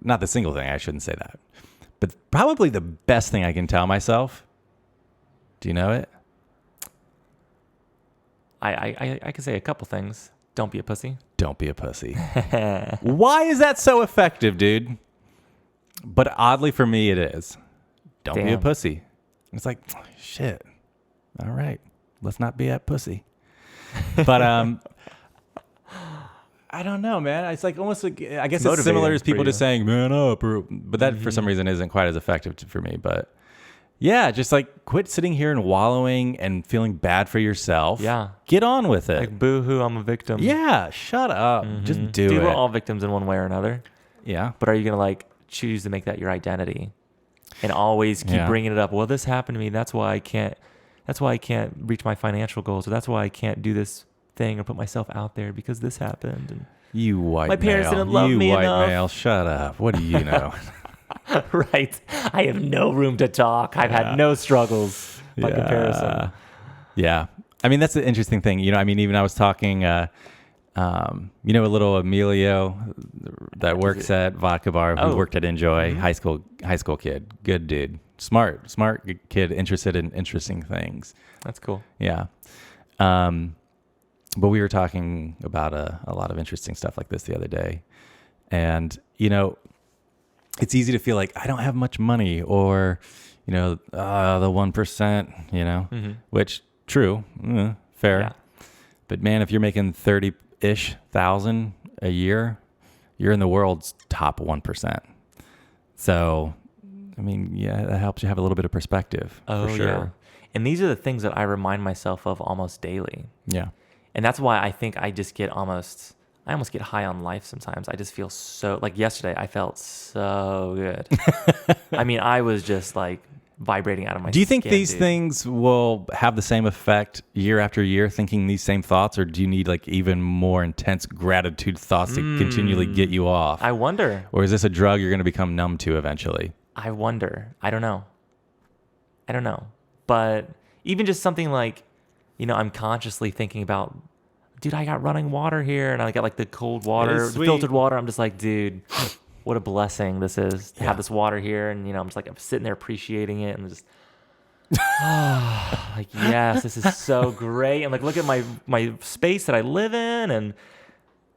Not the single thing, I shouldn't say that. But probably the best thing I can tell myself. Do you know it? I can say a couple things. Don't be a pussy. Don't be a pussy. Why is that so effective, dude? But oddly for me, it is. Don't be a pussy. It's like, shit. All right. Let's not be that pussy. But I don't know, man. It's like almost like, I guess it's similar as people just saying, man up. But that for some reason isn't quite as effective for me. But yeah, just like quit sitting here and wallowing and feeling bad for yourself. Yeah. Get on with it. Like, boo-hoo, I'm a victim. Yeah, shut up. Just do it. Dude, we're all victims in one way or another. Yeah. But are you going to like choose to make that your identity and always keep bringing it up? Well, this happened to me. That's why I can't reach my financial goals. Or that's why I can't do this thing or put myself out there because this happened. And you white my parents male. didn't love me You white enough. male, shut up. What do you know? Right. I have no room to talk. I've had no struggles by comparison. Yeah. I mean, that's the interesting thing. Even I was talking, a little Emilio that works at Vodka Bar, who worked at Enjoy, high school kid. Good dude. Smart kid, interested in interesting things. That's cool. Yeah. But we were talking about a lot of interesting stuff like this the other day. And, you know, it's easy to feel like I don't have much money or, you know, the 1%, you know, which true, fair. Yeah. But man, if you're making 30-ish thousand a year, you're in the world's top 1%. So, I mean, yeah, that helps you have a little bit of perspective. Oh, for sure. yeah. And these are the things that I remind myself of almost daily. Yeah. And that's why I think I almost get high on life sometimes. I just feel so, like yesterday, I felt so good. I mean, I was just like vibrating out of my skin. Do you think these dude. things will have the same effect year after year, thinking these same thoughts, or do you need like even more intense gratitude thoughts to continually get you off? I wonder. Or is this a drug you're going to become numb to eventually? I wonder. I don't know. But even just something like, you know, I'm consciously thinking about, dude, I got running water here, and I got like the cold water, the filtered water. I'm just like, dude, what a blessing this is to have this water here. And, you know, I'm sitting there appreciating it and just, like, yes, this is so great. And like, look at my space that I live in. And,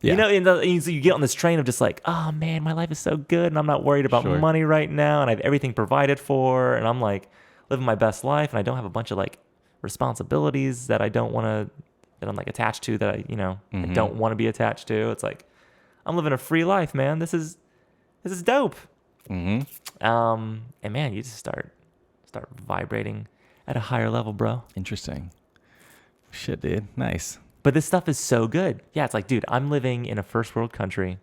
you know, and so you get on this train of just like, oh man, my life is so good. And I'm not worried about money right now. And I have everything provided for. And I'm like living my best life. And I don't have a bunch of like responsibilities that I don't want to, that I'm like attached to, that I, you know, I don't want to be attached to. It's like, I'm living a free life, man. This is dope. And man, you just start vibrating at a higher level, bro. Interesting. Shit, dude. Nice. But this stuff is so good. Yeah, it's like, dude, I'm living in a first world country.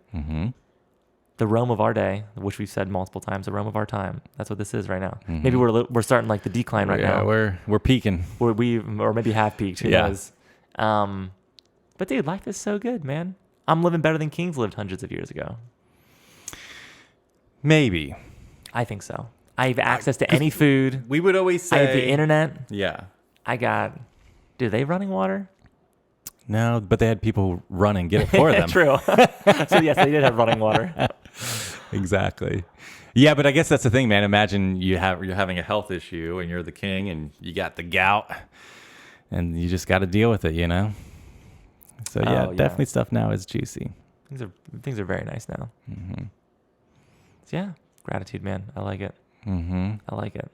The Rome of our day, which we've said multiple times, the Rome of our time. That's what this is right now. Maybe we're starting like the decline right now. We're peaking. Or maybe have peaked. Who knows? But dude, life is so good, man. I'm living better than kings lived hundreds of years ago. Maybe. I think so. I have access to any food. We would always say... I have the internet. Yeah. I got... Dude, are they running water? No, but they had people run and get it for them. True. So yes, they did have running water. Exactly. Yeah, but I guess that's the thing, man. Imagine you're having a health issue and you're the king and you got the gout and you just got to deal with it, you know? So yeah, definitely stuff now is juicy. Things are very nice now. So yeah, gratitude, man. I like it. I like it.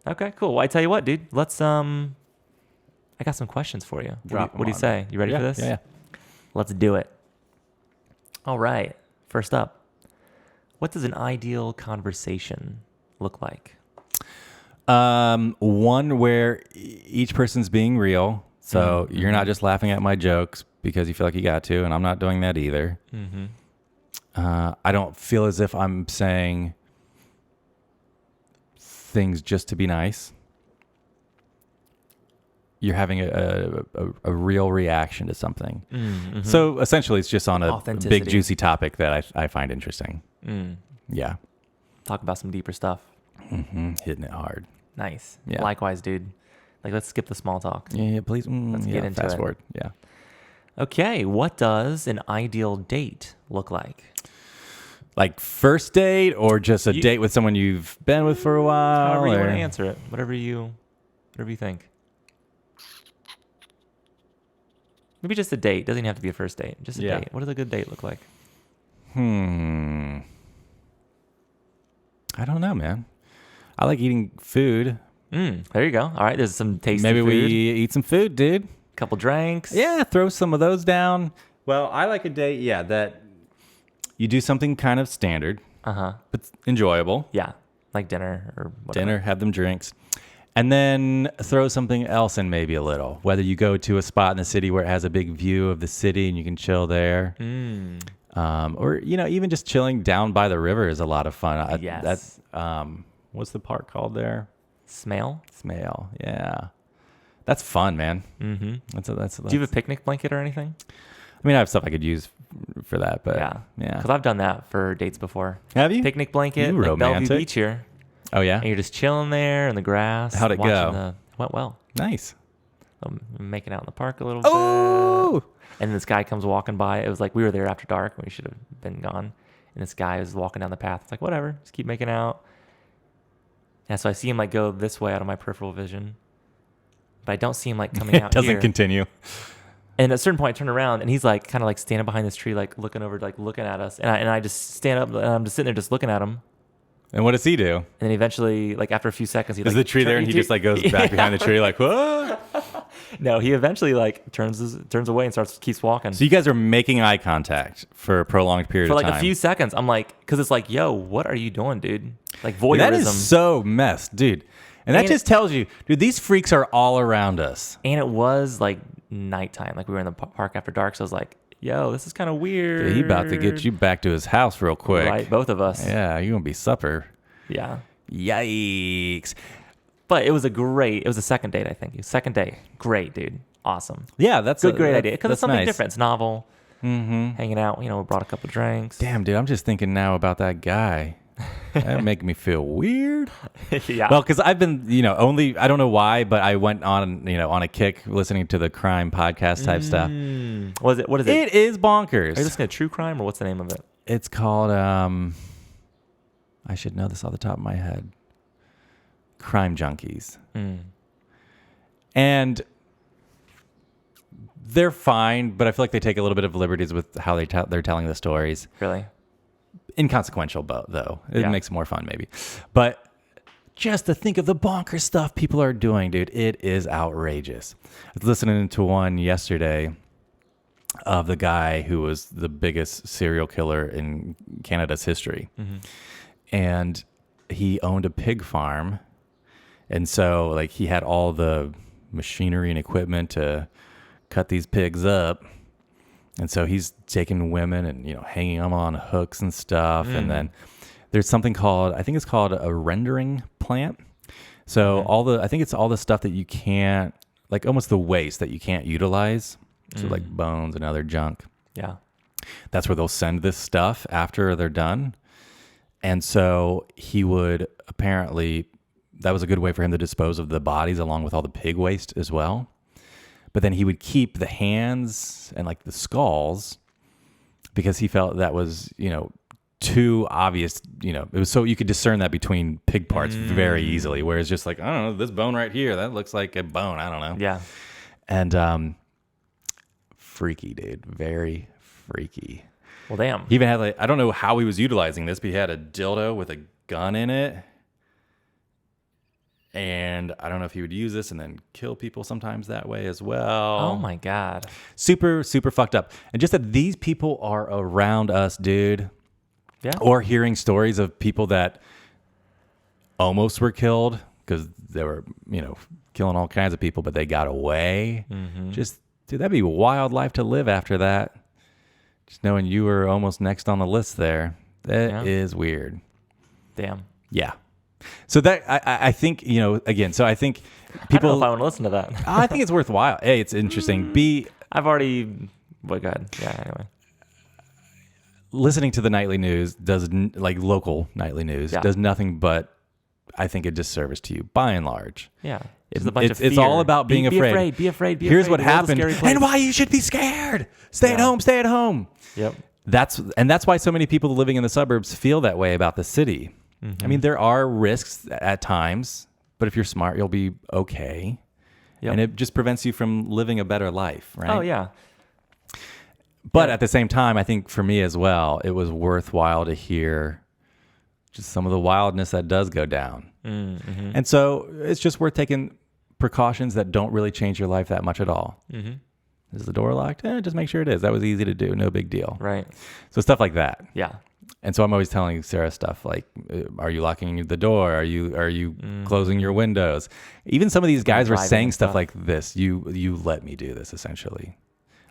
Okay, cool. Well, I tell you what, dude. Let's I got some questions for you. What do you say? You ready for this? Yeah. Let's do it. All right. First up, what does an ideal conversation look like? One where each person's being real. So you're not just laughing at my jokes because you feel like you got to, and I'm not doing that either. I don't feel as if I'm saying things just to be nice. You're having a real reaction to something. So essentially, it's just on a big, juicy topic that I find interesting. Yeah. Talk about some deeper stuff. Hitting it hard. Nice. Yeah. Likewise, dude. Like, let's skip the small talk. Yeah, please. Let's get into fast it. forward. Yeah. Okay. What does an ideal date look like? Like first date or just a date with someone you've been with for a while? However you want to answer it. Whatever you think. Maybe just a date. Doesn't even have to be a first date. Just a date. What does a good date look like? I don't know, man. I like eating food. There you go. All right. There's some tasty Maybe food. we eat some food, dude. Couple drinks. Yeah, throw some of those down. Well, I like a date, that you do something kind of standard, but enjoyable. Yeah, like dinner or whatever. Dinner, have them drinks. And then throw something else in maybe a little. Whether you go to a spot in the city where it has a big view of the city and you can chill there. Or, even just chilling down by the river is a lot of fun. Yes. That's, what's the park called there? Smale, yeah. That's fun, man. That's. Do you have a picnic blanket or anything? I mean, I have stuff I could use for that, but yeah. Yeah. Because I've done that for dates before. Have you? Picnic blanket, You like Bellevue romantic. Beach here. Oh, yeah? And you're just chilling there in the grass. How'd it go? Went well. Nice. I'm making out in the park a little Oh! bit. And this guy comes walking by. It was like we were there after dark. We should have been gone. And this guy was walking down the path. It's like, whatever. Just keep making out. And so I see him like go this way out of my peripheral vision. but I don't see him like coming out It doesn't here. continue. And at a certain point, I turn around and he's like kind of like standing behind this tree, like looking over, like looking at us. And I just stand up and I'm just sitting there just looking at him. And what does he do? And then eventually, like after a few seconds, he Is the tree there and he just like goes back behind the tree like, what? No, he eventually like turns away and keeps walking. So you guys are making eye contact for a prolonged period For of like time. a few seconds. I'm like, because it's like, yo, what are you doing, dude? Like voyeurism. That is so messed, dude. And that just tells you, dude, these freaks are all around us. And it was like nighttime. Like we were in the park after dark. So I was like, yo, this is kind of weird. Dude, he about to get you back to his house real quick. Right, both of us. Yeah, you're going to be supper. Yeah. Yikes. But it was a second date, I think. Second day. Great, dude. Awesome. Yeah, that's Great idea. Because that's it's something nice. different. It's novel. Mm-hmm. Hanging out, we brought a couple drinks. Damn, dude, I'm just thinking now about that guy. That make me feel weird. Yeah. Well, because I've been, I don't know why, but I went on, on a kick listening to the crime podcast type stuff. What is it? It is bonkers. Are you listening to true crime or what's the name of it? It's called, I should know this off the top of my head. Crime Junkies. And they're fine, but I feel like they take a little bit of liberties with how they're telling the stories. Really? Inconsequential, though. It Yeah. makes it more fun, maybe. But just to think of the bonkers stuff people are doing, dude, it is outrageous. I was listening to one yesterday of the guy who was the biggest serial killer in Canada's history. And he owned a pig farm. And so, like, he had all the machinery and equipment to cut these pigs up. And so he's taking women and, hanging them on hooks and stuff. And then there's something called, I think it's called a rendering plant. So I think it's all the stuff that you can't, like almost the waste that you can't utilize. So like bones and other junk. Yeah. That's where they'll send this stuff after they're done. And so he would apparently, that was a good way for him to dispose of the bodies along with all the pig waste as well. But then he would keep the hands and like the skulls because he felt that was, too obvious. It was so you could discern that between pig parts very easily. Whereas just like, I don't know, this bone right here, that looks like a bone. I don't know. Yeah. And freaky, dude. Very freaky. Well, damn. He even had I don't know how he was utilizing this, but he had a dildo with a gun in it. And I don't know if he would use this and then kill people sometimes that way as well. Oh my God. Super, super fucked up. And just that these people are around us, dude. Yeah. Or hearing stories of people that almost were killed because they were, killing all kinds of people, but they got away. Just, dude, that'd be a wild life to live after that. Just knowing you were almost next on the list there. That is weird. Damn. Yeah. So that I think, again, so I think I don't know people, if I want to listen to that. I think it's worthwhile. A, it's interesting. B, I've already. Well, go ahead. Yeah. Anyway. listening to the nightly news local nightly news does nothing but, I think, a disservice to you by and large. Yeah. It's a bunch of it's fear. all about being afraid. Be afraid. Here's what The world's a happened scary place. and why you should be scared. Stay at home. Stay at home. Yep. That's why so many people living in the suburbs feel that way about the city. I mean, there are risks at times, but if you're smart, you'll be okay. Yep. And it just prevents you from living a better life, right? Oh yeah. But at the same time, I think for me as well, it was worthwhile to hear just some of the wildness that does go down. And so it's just worth taking precautions that don't really change your life that much at all. Is the door locked? Just make sure it is. That was easy to do. No big deal. Right. So stuff like that. Yeah. And so I'm always telling Sarah stuff like, are you locking the door? Are you closing your windows? Even some of these guys were Driving saying and stuff stuff. like this. You let me do this, essentially.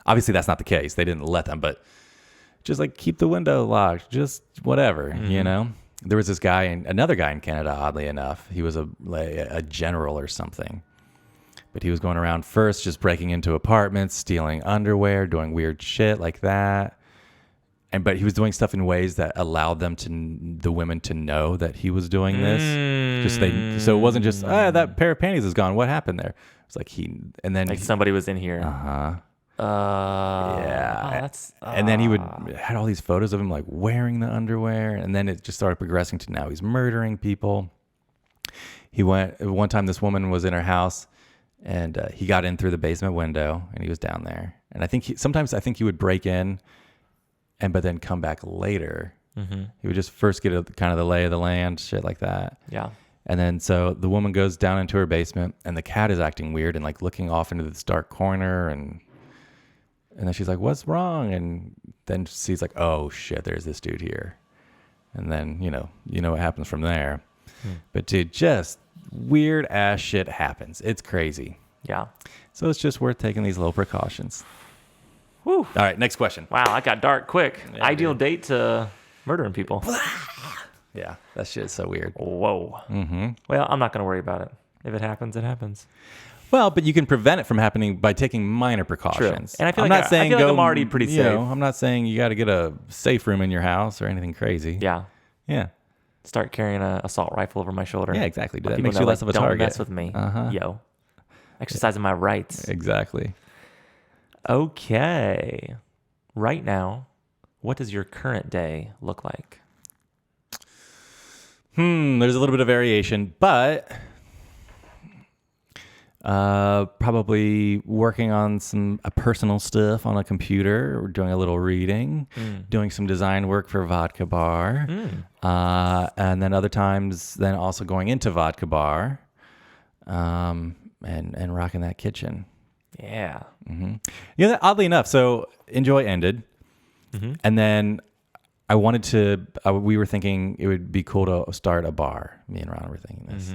Obviously, that's not the case. They didn't let them, but just like keep the window locked, just whatever, There was this guy, another guy in Canada, oddly enough. He was a general or something. But he was going around first just breaking into apartments, stealing underwear, doing weird shit like that. But he was doing stuff in ways that allowed the women to know that he was doing this. So it wasn't just that pair of panties is gone. What happened there? It's like Somebody was in here. Yeah. That's. And then he had all these photos of him like wearing the underwear, and then it just started progressing to now he's murdering people. He went one time. This woman was in her house, And he got in through the basement window, and he was down there. And I think sometimes he would break in, but then come back later. Mm-hmm. He would just first get kind of the lay of the land, shit like that. Yeah. And then so the woman goes down into her basement, and the cat is acting weird and like looking off into this dark corner, and then she's like, "What's wrong?" And then she's like, "Oh shit, there's this dude here." And then you know what happens from there. But dude, just weird ass shit happens. It's crazy. Yeah. So it's just worth taking these little precautions. Whew. All right, next question. Wow, that got dark quick. Yeah, Ideal date to murdering people. Yeah, that shit is so weird. Whoa. Mm-hmm. Well, I'm not going to worry about it. If it happens, it happens. Well, but you can prevent it from happening by taking minor precautions. True. And I feel like I'm already pretty safe. I'm not saying you got to get a safe room in your house or anything crazy. Yeah. Yeah. Start carrying an assault rifle over my shoulder. Yeah, exactly. That makes you less of a target. Don't mess with me. Yo. Exercising my rights. Exactly. Okay. Right now, what does your current day look like? There's a little bit of variation, but probably working on some personal stuff on a computer, or doing a little reading, doing some design work for Vodka Bar, and then other times then also going into Vodka Bar, and rocking that kitchen. Yeah. Mm-hmm. Yeah, oddly enough, so Enjoy ended, and then I wanted to. We were thinking it would be cool to start a bar. Me and Ron were thinking this.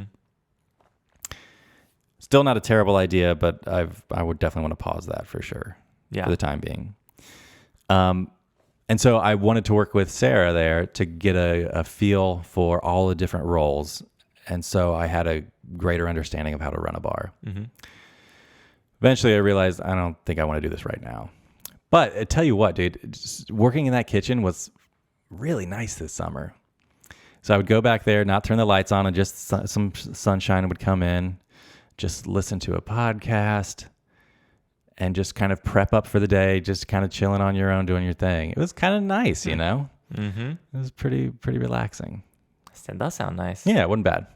Still not a terrible idea, but I would definitely want to pause that for sure. Yeah. For the time being. And so I wanted to work with Sarah there to get a feel for all the different roles, and so I had a greater understanding of how to run a bar. Eventually, I realized I don't think I want to do this right now. But I tell you what, dude, just working in that kitchen was really nice this summer. So I would go back there, not turn the lights on, and just some sunshine would come in, just listen to a podcast, and just kind of prep up for the day, just kind of chilling on your own, doing your thing. It was kind of nice, you know? It was pretty relaxing. That does sound nice. Yeah, it wasn't bad.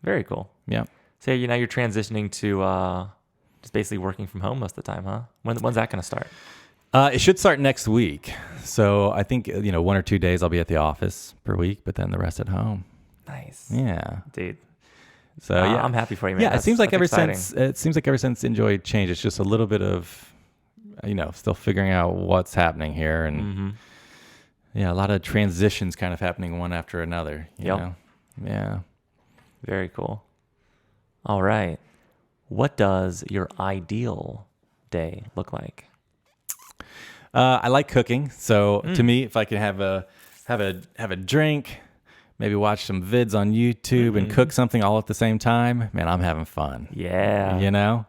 Very cool. Yeah. So now you're transitioning to just basically working from home most of the time, huh? When's that going to start? It should start next week. So I think, 1 or 2 days I'll be at the office per week, but then the rest at home. Nice. Yeah. Dude. So yeah, I'm happy for you, man. Yeah, it seems like ever since Enjoy changed, it's just a little bit of, still figuring out what's happening here, and a lot of transitions kind of happening one after another. You know? Yeah. Very cool. All right. What does your ideal day look like? I like cooking, so to me, if I could have a drink, maybe watch some vids on YouTube and cook something all at the same time, man, I'm having fun. Yeah.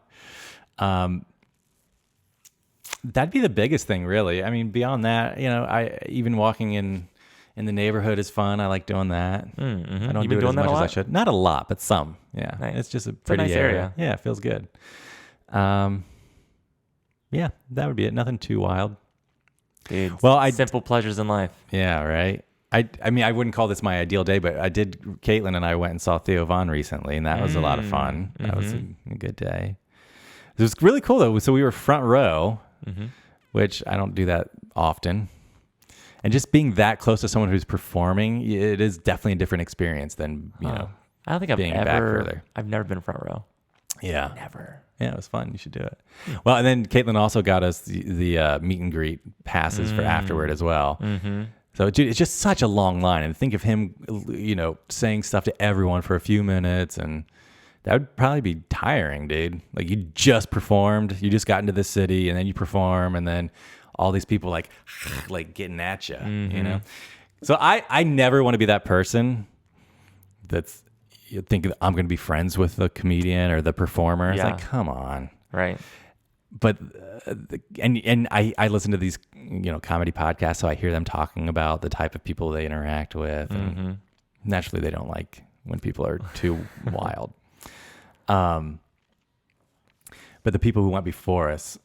That'd be the biggest thing, really. I mean, beyond that, I even walking in the neighborhood is fun. I like doing that. I don't do it as much as I should. Not a lot, but some. Yeah, nice. It's just a pretty nice area. Yeah, it feels good. Yeah, that would be it. Nothing too wild. Dude, simple pleasures in life. Yeah, right. I mean, I wouldn't call this my ideal day, but Caitlin and I went and saw Theo Von recently, and that was a lot of fun. That was a good day. It was really cool, though. So we were front row, which I don't do that often. And just being that close to someone who's performing, it is definitely a different experience than, I don't think I've never been front row. Yeah. Never. Yeah, it was fun. You should do it. Well, and then Caitlin also got us the meet and greet passes for afterward as well. So, dude, it's just such a long line. And think of him, saying stuff to everyone for a few minutes. And that would probably be tiring, dude. Like, you just performed. You just got into the city, and then you perform. And then all these people, like getting at you, So I never want to be that person that's thinking I'm going to be friends with the comedian or the performer. It's like, come on. Right. But and I listen to these comedy podcasts, so I hear them talking about the type of people they interact with, and naturally they don't like when people are too wild. But the people who went before us,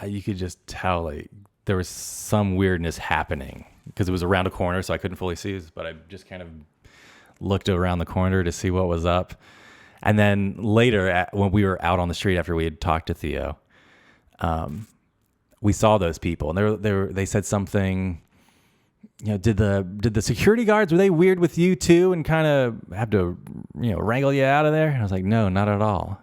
you could just tell like there was some weirdness happening because it was around a corner, so I couldn't fully see, but I just kind of looked around the corner to see what was up. And then later, when we were out on the street after we had talked to Theo, we saw those people, and they said something. Did the security guards, were they weird with you too, and kind of have to wrangle you out of there? And I was like, no, not at all.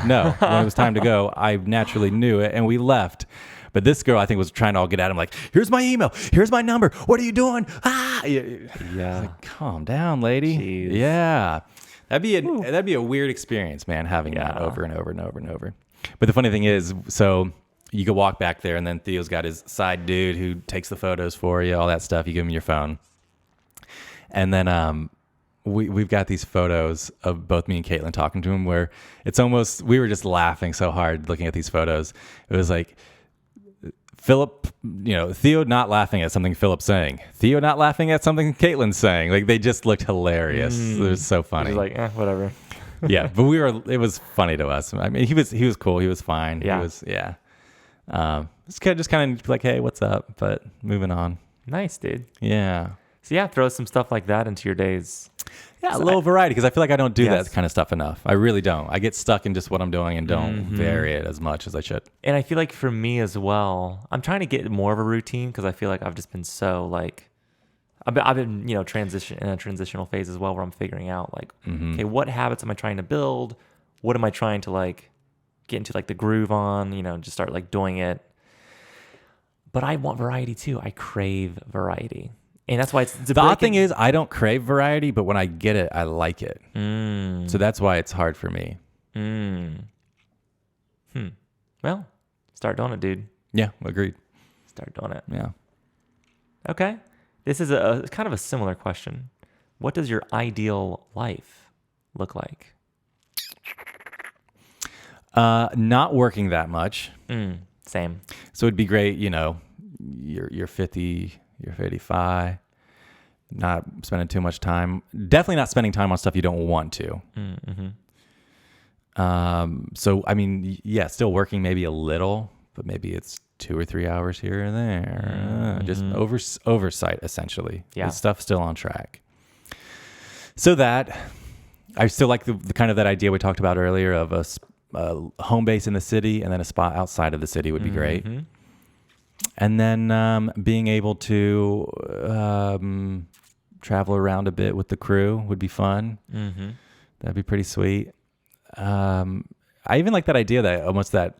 No, when it was time to go, I naturally knew it, and we left. But this girl, I think, was trying to all get at him, like, here's my email, here's my number, what are you doing? Yeah. Like, calm down, lady. Jeez. Yeah. That'd be a weird experience, man, having that over and over and over and over. But the funny thing is, so you could walk back there, and then Theo's got his side dude who takes the photos for you, all that stuff. You give him your phone. And then we've got these photos of both me and Caitlin talking to him where it's almost, we were just laughing so hard looking at these photos. It was like, Philip, Theo not laughing at something Philip's saying. Theo not laughing at something Caitlin's saying. Like, they just looked hilarious. It was so funny. He was like, whatever. Yeah, but it was funny to us. I mean, he was cool. He was fine. Yeah. It's just kind of like, hey, what's up? But moving on. Nice, dude. Yeah. So yeah, throw some stuff like that into your days. Yeah, a little variety, because I feel like I don't do Yes. that kind of stuff enough. I really don't. I get stuck in just what I'm doing and don't vary it as much as I should. And I feel like for me as well, I'm trying to get more of a routine because I feel like I've just been so like, I've been in a transitional phase as well where I'm figuring out like, okay, what habits am I trying to build? What am I trying to like get into like the groove on? Just start like doing it. But I want variety too. I crave variety. And that's why it's the odd thing is I don't crave variety, but when I get it, I like it. So that's why it's hard for me. Well, start doing it, dude. Yeah, agreed. Start doing it. Yeah. Okay. This is a kind of a similar question. What does your ideal life look like? Not working that much. Same. So it'd be great, you're 50, you're 55, not spending too much time. Definitely not spending time on stuff you don't want to. So, I mean, yeah, still working maybe a little, but maybe it's 2 or 3 hours here and there. Just oversight, essentially. Yeah. The stuff's still on track. So that, I still like the kind of that idea we talked about earlier of a home base in the city and then a spot outside of the city would be great. And then being able to travel around a bit with the crew would be fun. That'd be pretty sweet. I even like that idea that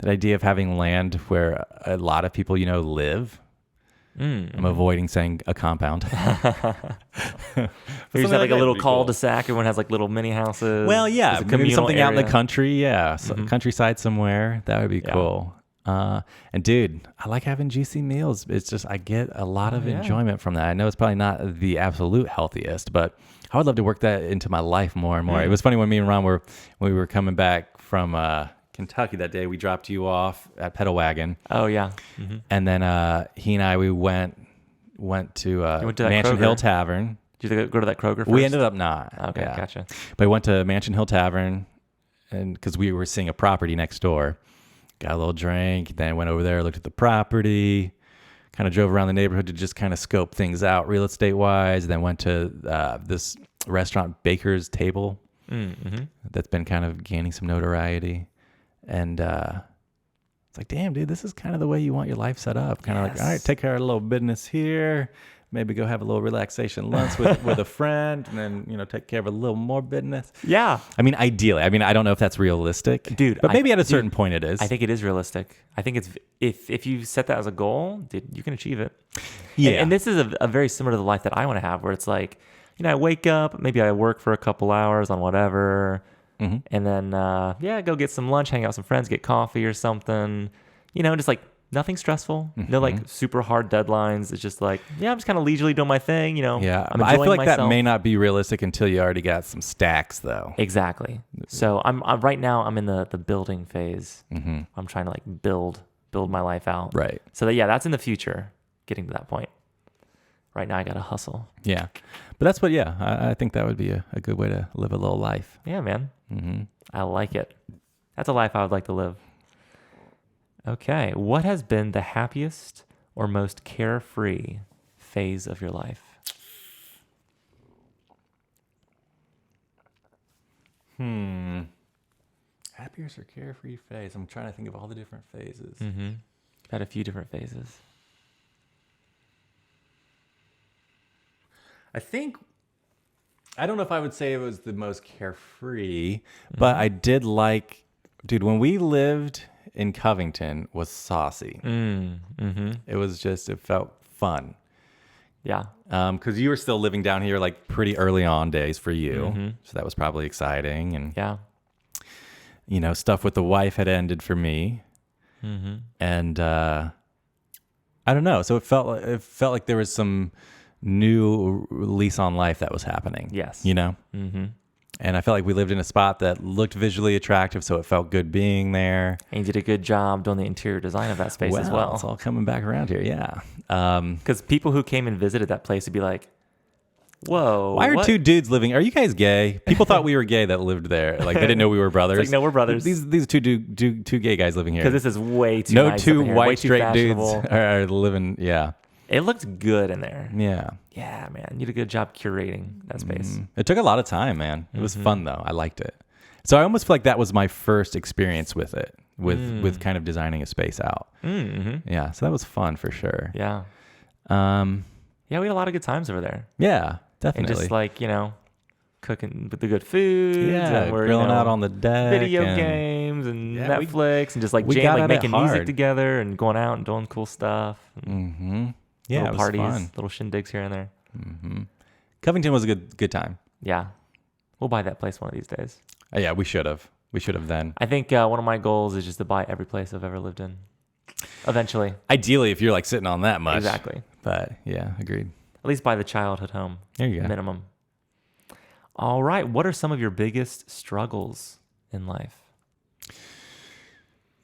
idea of having land where a lot of people live. I'm avoiding saying a compound. You just have like a little cul-de-sac. Everyone has like little mini houses. Well, yeah, maybe something area out in the country. Yeah, countryside somewhere. That would be cool. And dude, I like having juicy meals. It's just I get a lot of enjoyment from that. I know it's probably not the absolute healthiest, but I would love to work that into my life more and more. It was funny when me and Ron when we were coming back from Kentucky that day. We dropped you off at Pedal Wagon. Oh yeah. And then he and I went to Mansion Hill Tavern. Did you go to that Kroger first? We ended up not. Okay, gotcha. But we went to Mansion Hill Tavern, and because we were seeing a property next door. Got a little drink, then went over there, looked at the property, kind of drove around the neighborhood to just kind of scope things out real estate wise. Then went to this restaurant, Baker's Table, that's been kind of gaining some notoriety. And it's like, damn, dude, this is kind of the way you want your life set up. Kind of like, all right, take care of a little business here. Maybe go have a little relaxation lunch with a friend, and then take care of a little more business. Yeah, I mean, ideally, I don't know if that's realistic, dude. But maybe at a certain point, it is. I think it is realistic. I think it's if you set that as a goal, dude, you can achieve it. Yeah, and this is a very similar to the life that I want to have, where it's like, I wake up, maybe I work for a couple hours on whatever, and then go get some lunch, hang out with some friends, get coffee or something. Just like. Nothing stressful. No like super hard deadlines. It's just like, I'm just kind of leisurely doing my thing, Yeah, I'm I feel like myself. that may not be realistic until you already got some stacks, though. Exactly. So I'm right now. I'm in the building phase. I'm trying to like build my life out. Right. So that's in the future, getting to that point. Right now, I gotta hustle. Yeah, but that's what. Yeah, I think that would be a good way to live a little life. Yeah, man. I like it. That's a life I would like to live. Okay, what has been the happiest or most carefree phase of your life? Happiest or carefree phase? I'm trying to think of all the different phases. Mm-hmm. Had a few different phases. I don't know if I would say it was the most carefree, but I did like, dude, when we lived in Covington was saucy. Mm-hmm. It felt fun. Yeah. Because you were still living down here like pretty early on days for you. Mm-hmm. So that was probably exciting. And, Yeah. you know, stuff with the wife had ended for me. Mm-hmm. And I don't know. So it felt like there was some new lease on life that was happening. Yes. You know? Mm-hmm. And I felt like we lived in a spot that looked visually attractive, so it felt good being there. And you did a good job doing the interior design of that space as well. It's all coming back around here, yeah. Because people who came and visited that place would be like, whoa. Why are what? two dudes living? Are you guys gay? People thought we were gay that lived there. Like, they didn't know we were brothers. It's like, no, we're brothers. These two gay guys living here. Because this is way too No nice two up in here, way white too straight dudes fashionable. are living, yeah. It looked good in there. Yeah. Yeah, man. You did a good job curating that space. It took a lot of time, man. It was fun, though. I liked it. So I almost feel like that was my first experience with it, with kind of designing a space out. Mm-hmm. Yeah, so that was fun for sure. Yeah. Um, Yeah, we had a lot of good times over there. yeah, definitely. And just like, cooking with the good foods. yeah, and we're, grilling out on the deck. video and- games and Yeah, Netflix and just like we got at it making music hard. together and going out and doing cool stuff. Mhm. Yeah, Little it was parties, fun. little shindigs here and there. Covington was a good time. Yeah. We'll buy that place one of these days. Yeah, we should have. We should have then. I think one of my goals is just to buy every place I've ever lived in. Eventually. Ideally, if you're like sitting on that much. Exactly. But yeah, agreed. At least buy the childhood home. There you go. Minimum. All right. What are some of your biggest struggles in life?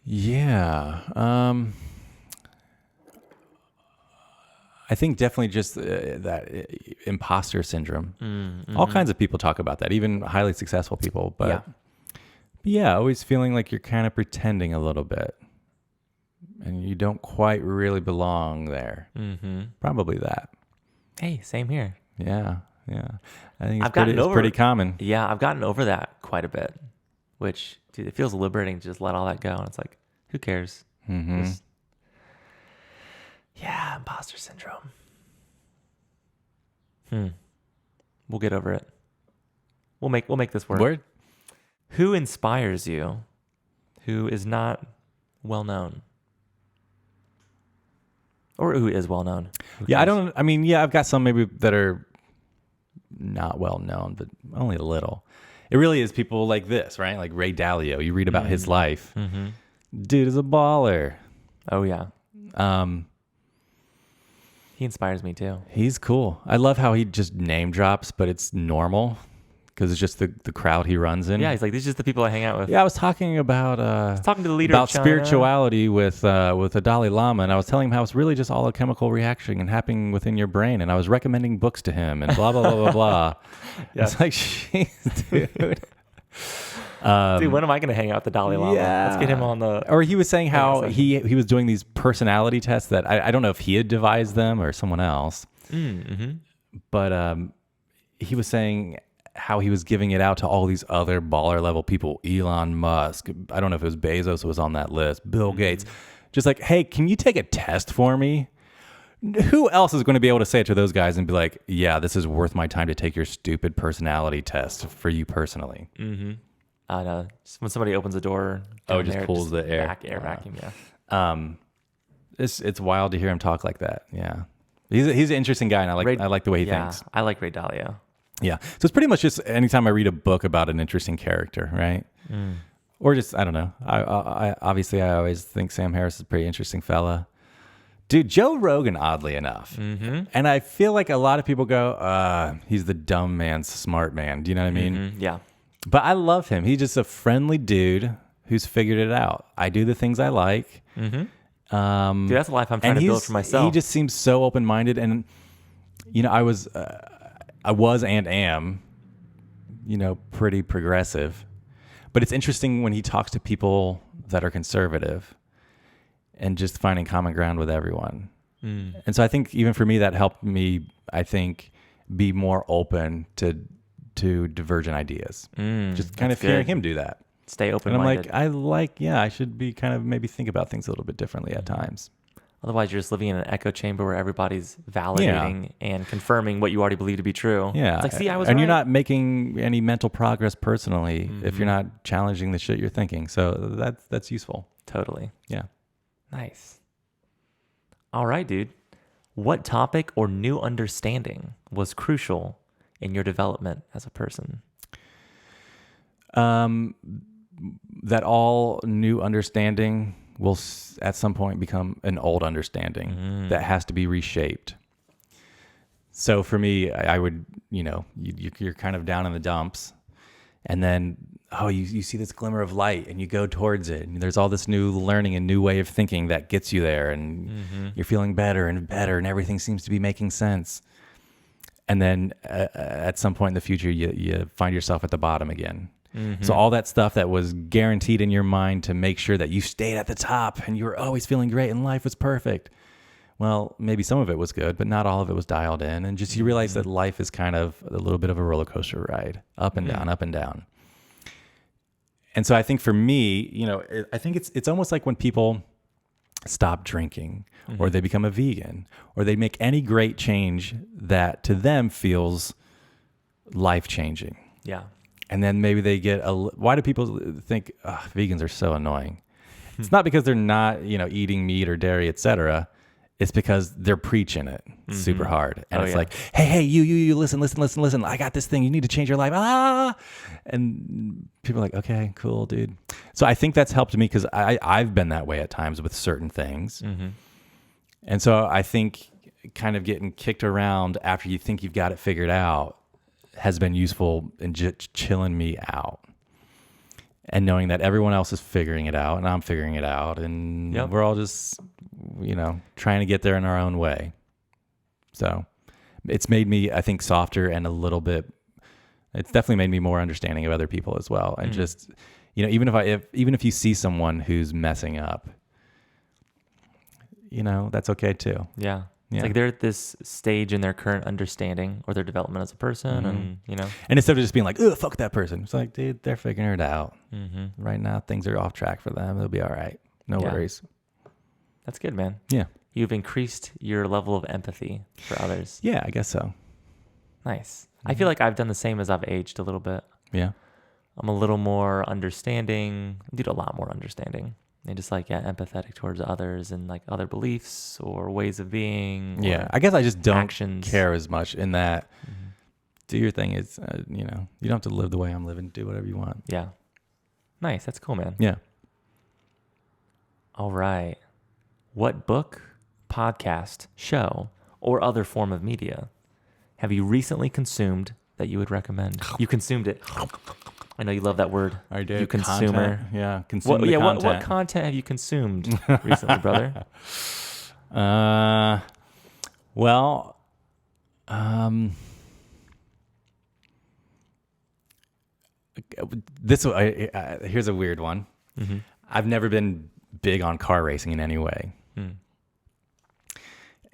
Yeah. I think definitely just that imposter syndrome. All kinds of people talk about that, even highly successful people. But yeah, always feeling like you're kind of pretending a little bit and you don't quite really belong there. Mm-hmm. Probably that. Hey, same here. Yeah. I think I've gotten it's over pretty it. common. Yeah, I've gotten over that quite a bit, which, dude, it feels liberating to just let all that go. And it's like, who cares? Mm-hmm. Yeah, imposter syndrome. We'll get over it. We'll make this work. Word? Who inspires you? Who is not well known? Or who is well known? Yeah, I've got some maybe that are not well known, but only a little. It really is people like this, right? Like Ray Dalio. You read about his life. Mm-hmm. Dude is a baller. Oh yeah. He inspires me too. He's cool. I love how he just name drops, but it's normal because it's just the crowd he runs in. Yeah, he's like, these are just the people I hang out with. Yeah, I was talking about Talking to the leader about of China. spirituality with the Dalai Lama, and I was telling him how it's really just all a chemical reaction and happening within your brain, and I was recommending books to him and blah blah blah blah blah. Yeah. It's like, jeez, dude. Dude, when am I going to hang out with the Dalai Lama? Yeah. Let's get him on the... Or he was saying how Yeah, he was doing these personality tests that I don't know if he had devised them or someone else, Mm-hmm. but he was saying how he was giving it out to all these other baller level people. Elon Musk. I don't know if it was Bezos was on that list. Bill Gates. Just like, hey, can you take a test for me? Who else is going to be able to say it to those guys and be like, yeah, this is worth my time to take your stupid personality test for you personally? Mm-hmm. I know. When somebody opens the door... Oh, it down just there, pulls the air. Air vacuum, yeah. It's wild to hear him talk like that. Yeah. He's an interesting guy, and I like the way he thinks. I like Ray Dalio. Yeah. So it's pretty much just anytime I read a book about an interesting character, right? Or just, I don't know. I obviously I always think Sam Harris is a pretty interesting fella. Dude, Joe Rogan, oddly enough. Mm-hmm. And I feel like a lot of people go, he's the dumb man's smart man. Do you know what I mean? Mm-hmm. Yeah. But I love him. He's just a friendly dude who's figured it out. I do the things I like. Mm-hmm. Dude, that's a life I'm trying to build for myself. He just seems so open-minded. And, I was and am, pretty progressive. But it's interesting when he talks to people that are conservative and just finding common ground with everyone. And so I think even for me, that helped me, I think, be more open to to divergent ideas. Just kind of that's hearing good. him do that. Stay And open-minded. I'm like, I should be kind of maybe think about things a little bit differently at times. Otherwise, you're just living in an echo chamber where everybody's validating and confirming what you already believe to be true. Yeah. It's like, see, I was and right. you're not making any mental progress personally if you're not challenging the shit you're thinking. So that's useful. Totally. Yeah. Nice. All right, dude. What topic or new understanding was crucial in your development as a person? That all new understanding will at some point become an old understanding that has to be reshaped. So for me, I would, you're kind of down in the dumps, and then, you see this glimmer of light and you go towards it, and there's all this new learning and new way of thinking that gets you there, and you're feeling better and better, and everything seems to be making sense. And then at some point in the future, you find yourself at the bottom again. So all that stuff that was guaranteed in your mind to make sure that you stayed at the top and you were always feeling great and life was perfect. Well, maybe some of it was good, but not all of it was dialed in. And just you realize that life is kind of a little bit of a roller coaster ride, up and down, up and down. And so I think for me, I think it's almost like when people stop drinking or they become a vegan or they make any great change that to them feels life-changing. Yeah. And then maybe they get why do people think vegans are so annoying? It's not because they're not, eating meat or dairy, etc. It's because they're preaching it super hard. And it's like, hey, you listen. I got this thing. You need to change your life. And people are like, okay, cool, dude. So I think that's helped me because I've been that way at times with certain things. And so I think kind of getting kicked around after you think you've got it figured out has been useful in just chilling me out and knowing that everyone else is figuring it out and I'm figuring it out and we're all just, trying to get there in our own way. So it's made me, I think, softer and it's definitely made me more understanding of other people as well. And just, even if you see someone who's messing up, that's okay too. Yeah. It's like they're at this stage in their current understanding or their development as a person, and And instead of just being like, "Oh, fuck that person," it's like, dude, they're figuring it out. Right now, things are off track for them. They'll be all right. No worries. That's good, man. Yeah. You've increased your level of empathy for others. Yeah, I guess so. Nice. I feel like I've done the same as I've aged a little bit. Yeah. I'm a little more understanding. Dude, a lot more understanding. And just empathetic towards others and like other beliefs or ways of being. Yeah, I guess I just don't actions. care as much in that. Do your thing. It's you don't have to live the way I'm living. Do whatever you want. Yeah. Nice. That's cool, man. Yeah. All right. What book, podcast, show, or other form of media have you recently consumed that you would recommend? You consumed it. I know you love that word. I did. You consumer. Content. Yeah. Consume the content. What content have you consumed recently, brother? Well, here's a weird one. I've never been big on car racing in any way.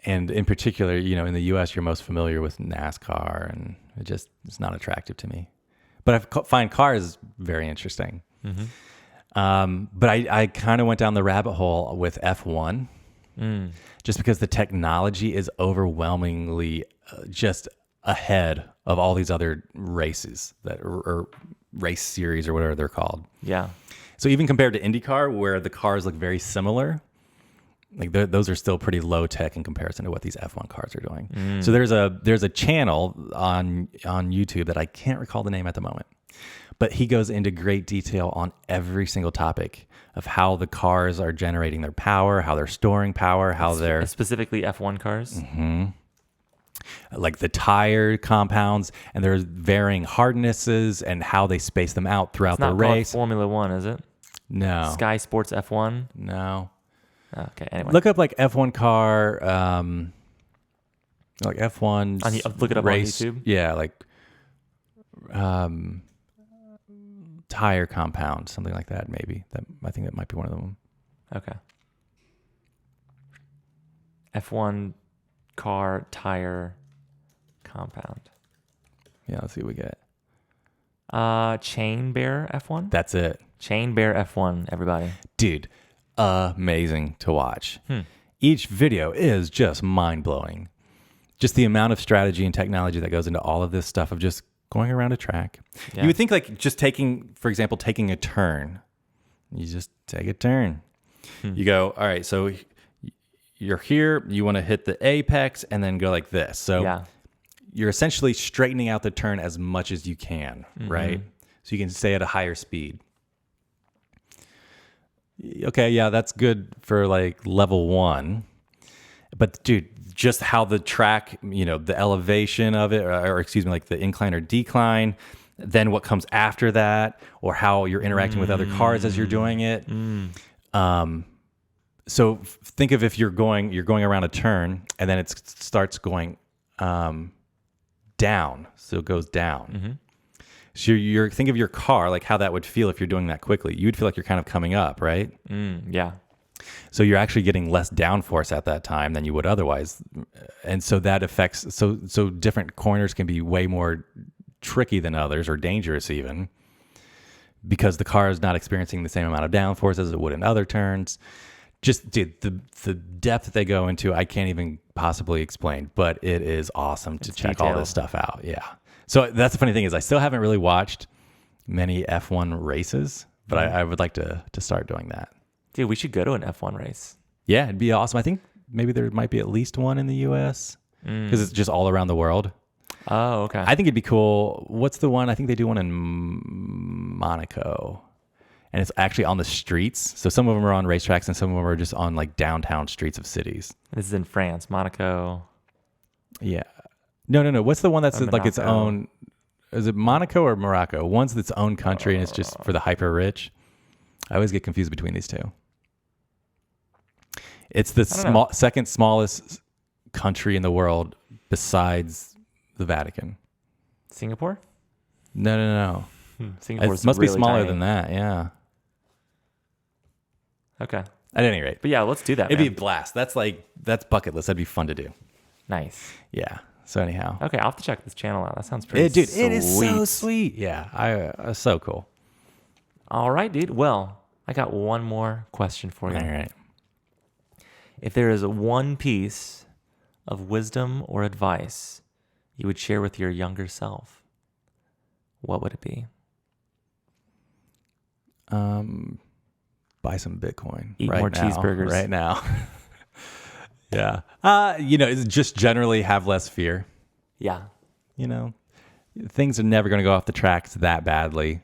And in particular, in the U.S., you're most familiar with NASCAR, and it's not attractive to me. But I find cars very interesting. But I kind of went down the rabbit hole with F1, just because the technology is overwhelmingly just ahead of all these other races or race series or whatever they're called. Yeah. So even compared to IndyCar, where the cars look very similar, like those are still pretty low tech in comparison to what these F1 cars are doing. So there's a channel on YouTube that I can't recall the name at the moment, but he goes into great detail on every single topic of how the cars are generating their power, how they're storing power, how they're specifically F1 cars. Like the tire compounds and their varying hardnesses and how they space them out throughout the race. It's not called Formula One, is it? No. Sky Sports F1? No. Okay, anyway. Look up like F1 car, like F1 look it up race, on YouTube? Yeah, like tire compound, something like that maybe. I think that might be one of them. Okay. F1 car tire compound. Yeah, let's see what we get. Chain Bear F1. That's it. Chain Bear F1, everybody. Dude, amazing to watch. Each video is just mind-blowing. Just the amount of strategy and technology that goes into all of this stuff of just going around a track. Yeah. You would think like just taking a turn. You just take a turn. You go, all right, so you're here, you want to hit the apex and then go like this. So you're essentially straightening out the turn as much as you can, right? So you can stay at a higher speed. Okay, yeah, that's good for like level 1. But dude, just how the track, the elevation of it, or excuse me, like the incline or decline, then what comes after that, or how you're interacting with other cars as you're doing it. So think of if you're going around a turn and then it starts going down. So it goes down. So think of your car, like how that would feel if you're doing that quickly. You'd feel like you're kind of coming up, right? Yeah. So you're actually getting less downforce at that time than you would otherwise. And so that affects, so different corners can be way more tricky than others, or dangerous even, because the car is not experiencing the same amount of downforce as it would in other turns. Just, dude, the depth that they go into, I can't even possibly explain, but it is awesome to check all this stuff out. Yeah. So that's the funny thing is I still haven't really watched many F1 races, but I would like to start doing that. Dude, we should go to an F1 race. Yeah, it'd be awesome. I think maybe there might be at least one in the U.S. because it's just all around the world. Oh, okay. I think it'd be cool. What's the one? I think they do one in Monaco. And it's actually on the streets. So some of them are on racetracks and some of them are just on like downtown streets of cities. This is in France, Monaco. Yeah. No. What's the one that's like its own? Is it Monaco or Morocco? One's its own country and it's just for the hyper rich. I always get confused between these two. It's the second smallest country in the world besides the Vatican. Singapore? No. Singapore's It must be really smaller tiny. than that, yeah. Okay. At any rate. But yeah, let's do that, It'd man. be a blast. That's bucket list. That'd be fun to do. Nice. Yeah. So anyhow. Okay, I'll have to check this channel out. That sounds pretty Dude, sweet. it is so sweet. Yeah. So cool. All right, dude. Well, I got one more question for you. All right. If there is one piece of wisdom or advice you would share with your younger self, what would it be? Buy some Bitcoin. Eat more cheeseburgers. Right now. Yeah. It's just generally have less fear. Yeah. Things are never going to go off the tracks that badly.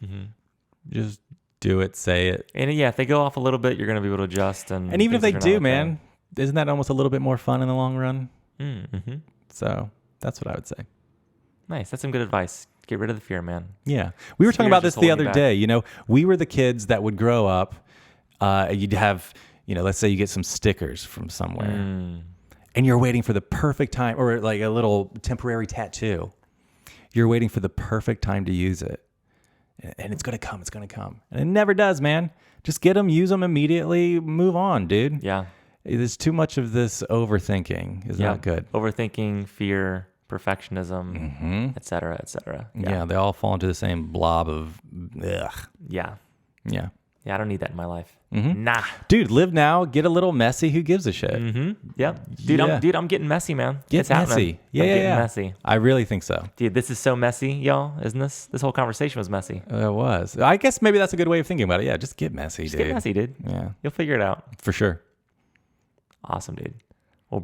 Just do it, say it. And yeah, if they go off a little bit, you're going to be able to adjust. And even if they things are do, not man, isn't that almost a little bit more fun in the long run? Mm-hmm. So that's what I would say. Nice. That's some good advice. Get rid of the fear, man. Yeah. We were talking about this the other back. day. We were the kids that would grow up. You'd have, let's say you get some stickers from somewhere and you're waiting for the perfect time, or like a little temporary tattoo. You're waiting for the perfect time to use it. And it's going to come. It's going to come. And it never does, man. Just get them, use them immediately, move on, dude. Yeah. There's too much of this overthinking. Is not good. Overthinking, fear, perfectionism, et cetera, et cetera. Yeah, they all fall into the same blob of ugh. Yeah. Yeah. Yeah, I don't need that in my life. Nah. Dude, live now, get a little messy. Who gives a shit? Yeah. Dude, I'm getting messy, man. It's happening. messy. Yeah, I'm yeah, getting yeah. messy. I really think so. Dude, this is so messy, y'all, isn't this? This whole conversation was messy. It was. I guess maybe that's a good way of thinking about it. Yeah, just get messy, Just dude. get messy, dude. Yeah. You'll figure it out. For sure. Awesome, dude. Well,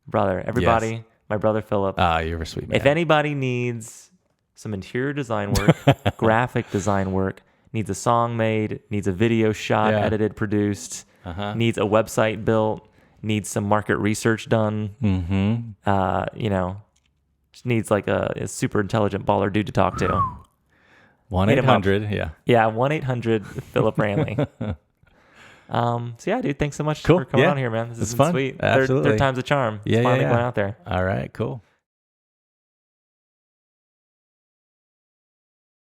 brother, everybody, my brother Phillip. You're a sweet man. If anybody needs some interior design work, graphic design work, needs a song made, needs a video shot, edited, produced, needs a website built, needs some market research done, just needs like a super intelligent baller dude to talk to. 1-800, yeah. Yeah, 1-800 Phillip Ranly. So yeah, dude, thanks so much for coming on here, man. This has been fun. sweet. Absolutely. Third time's a charm. Yeah, It's finally yeah. going out there. All right, cool.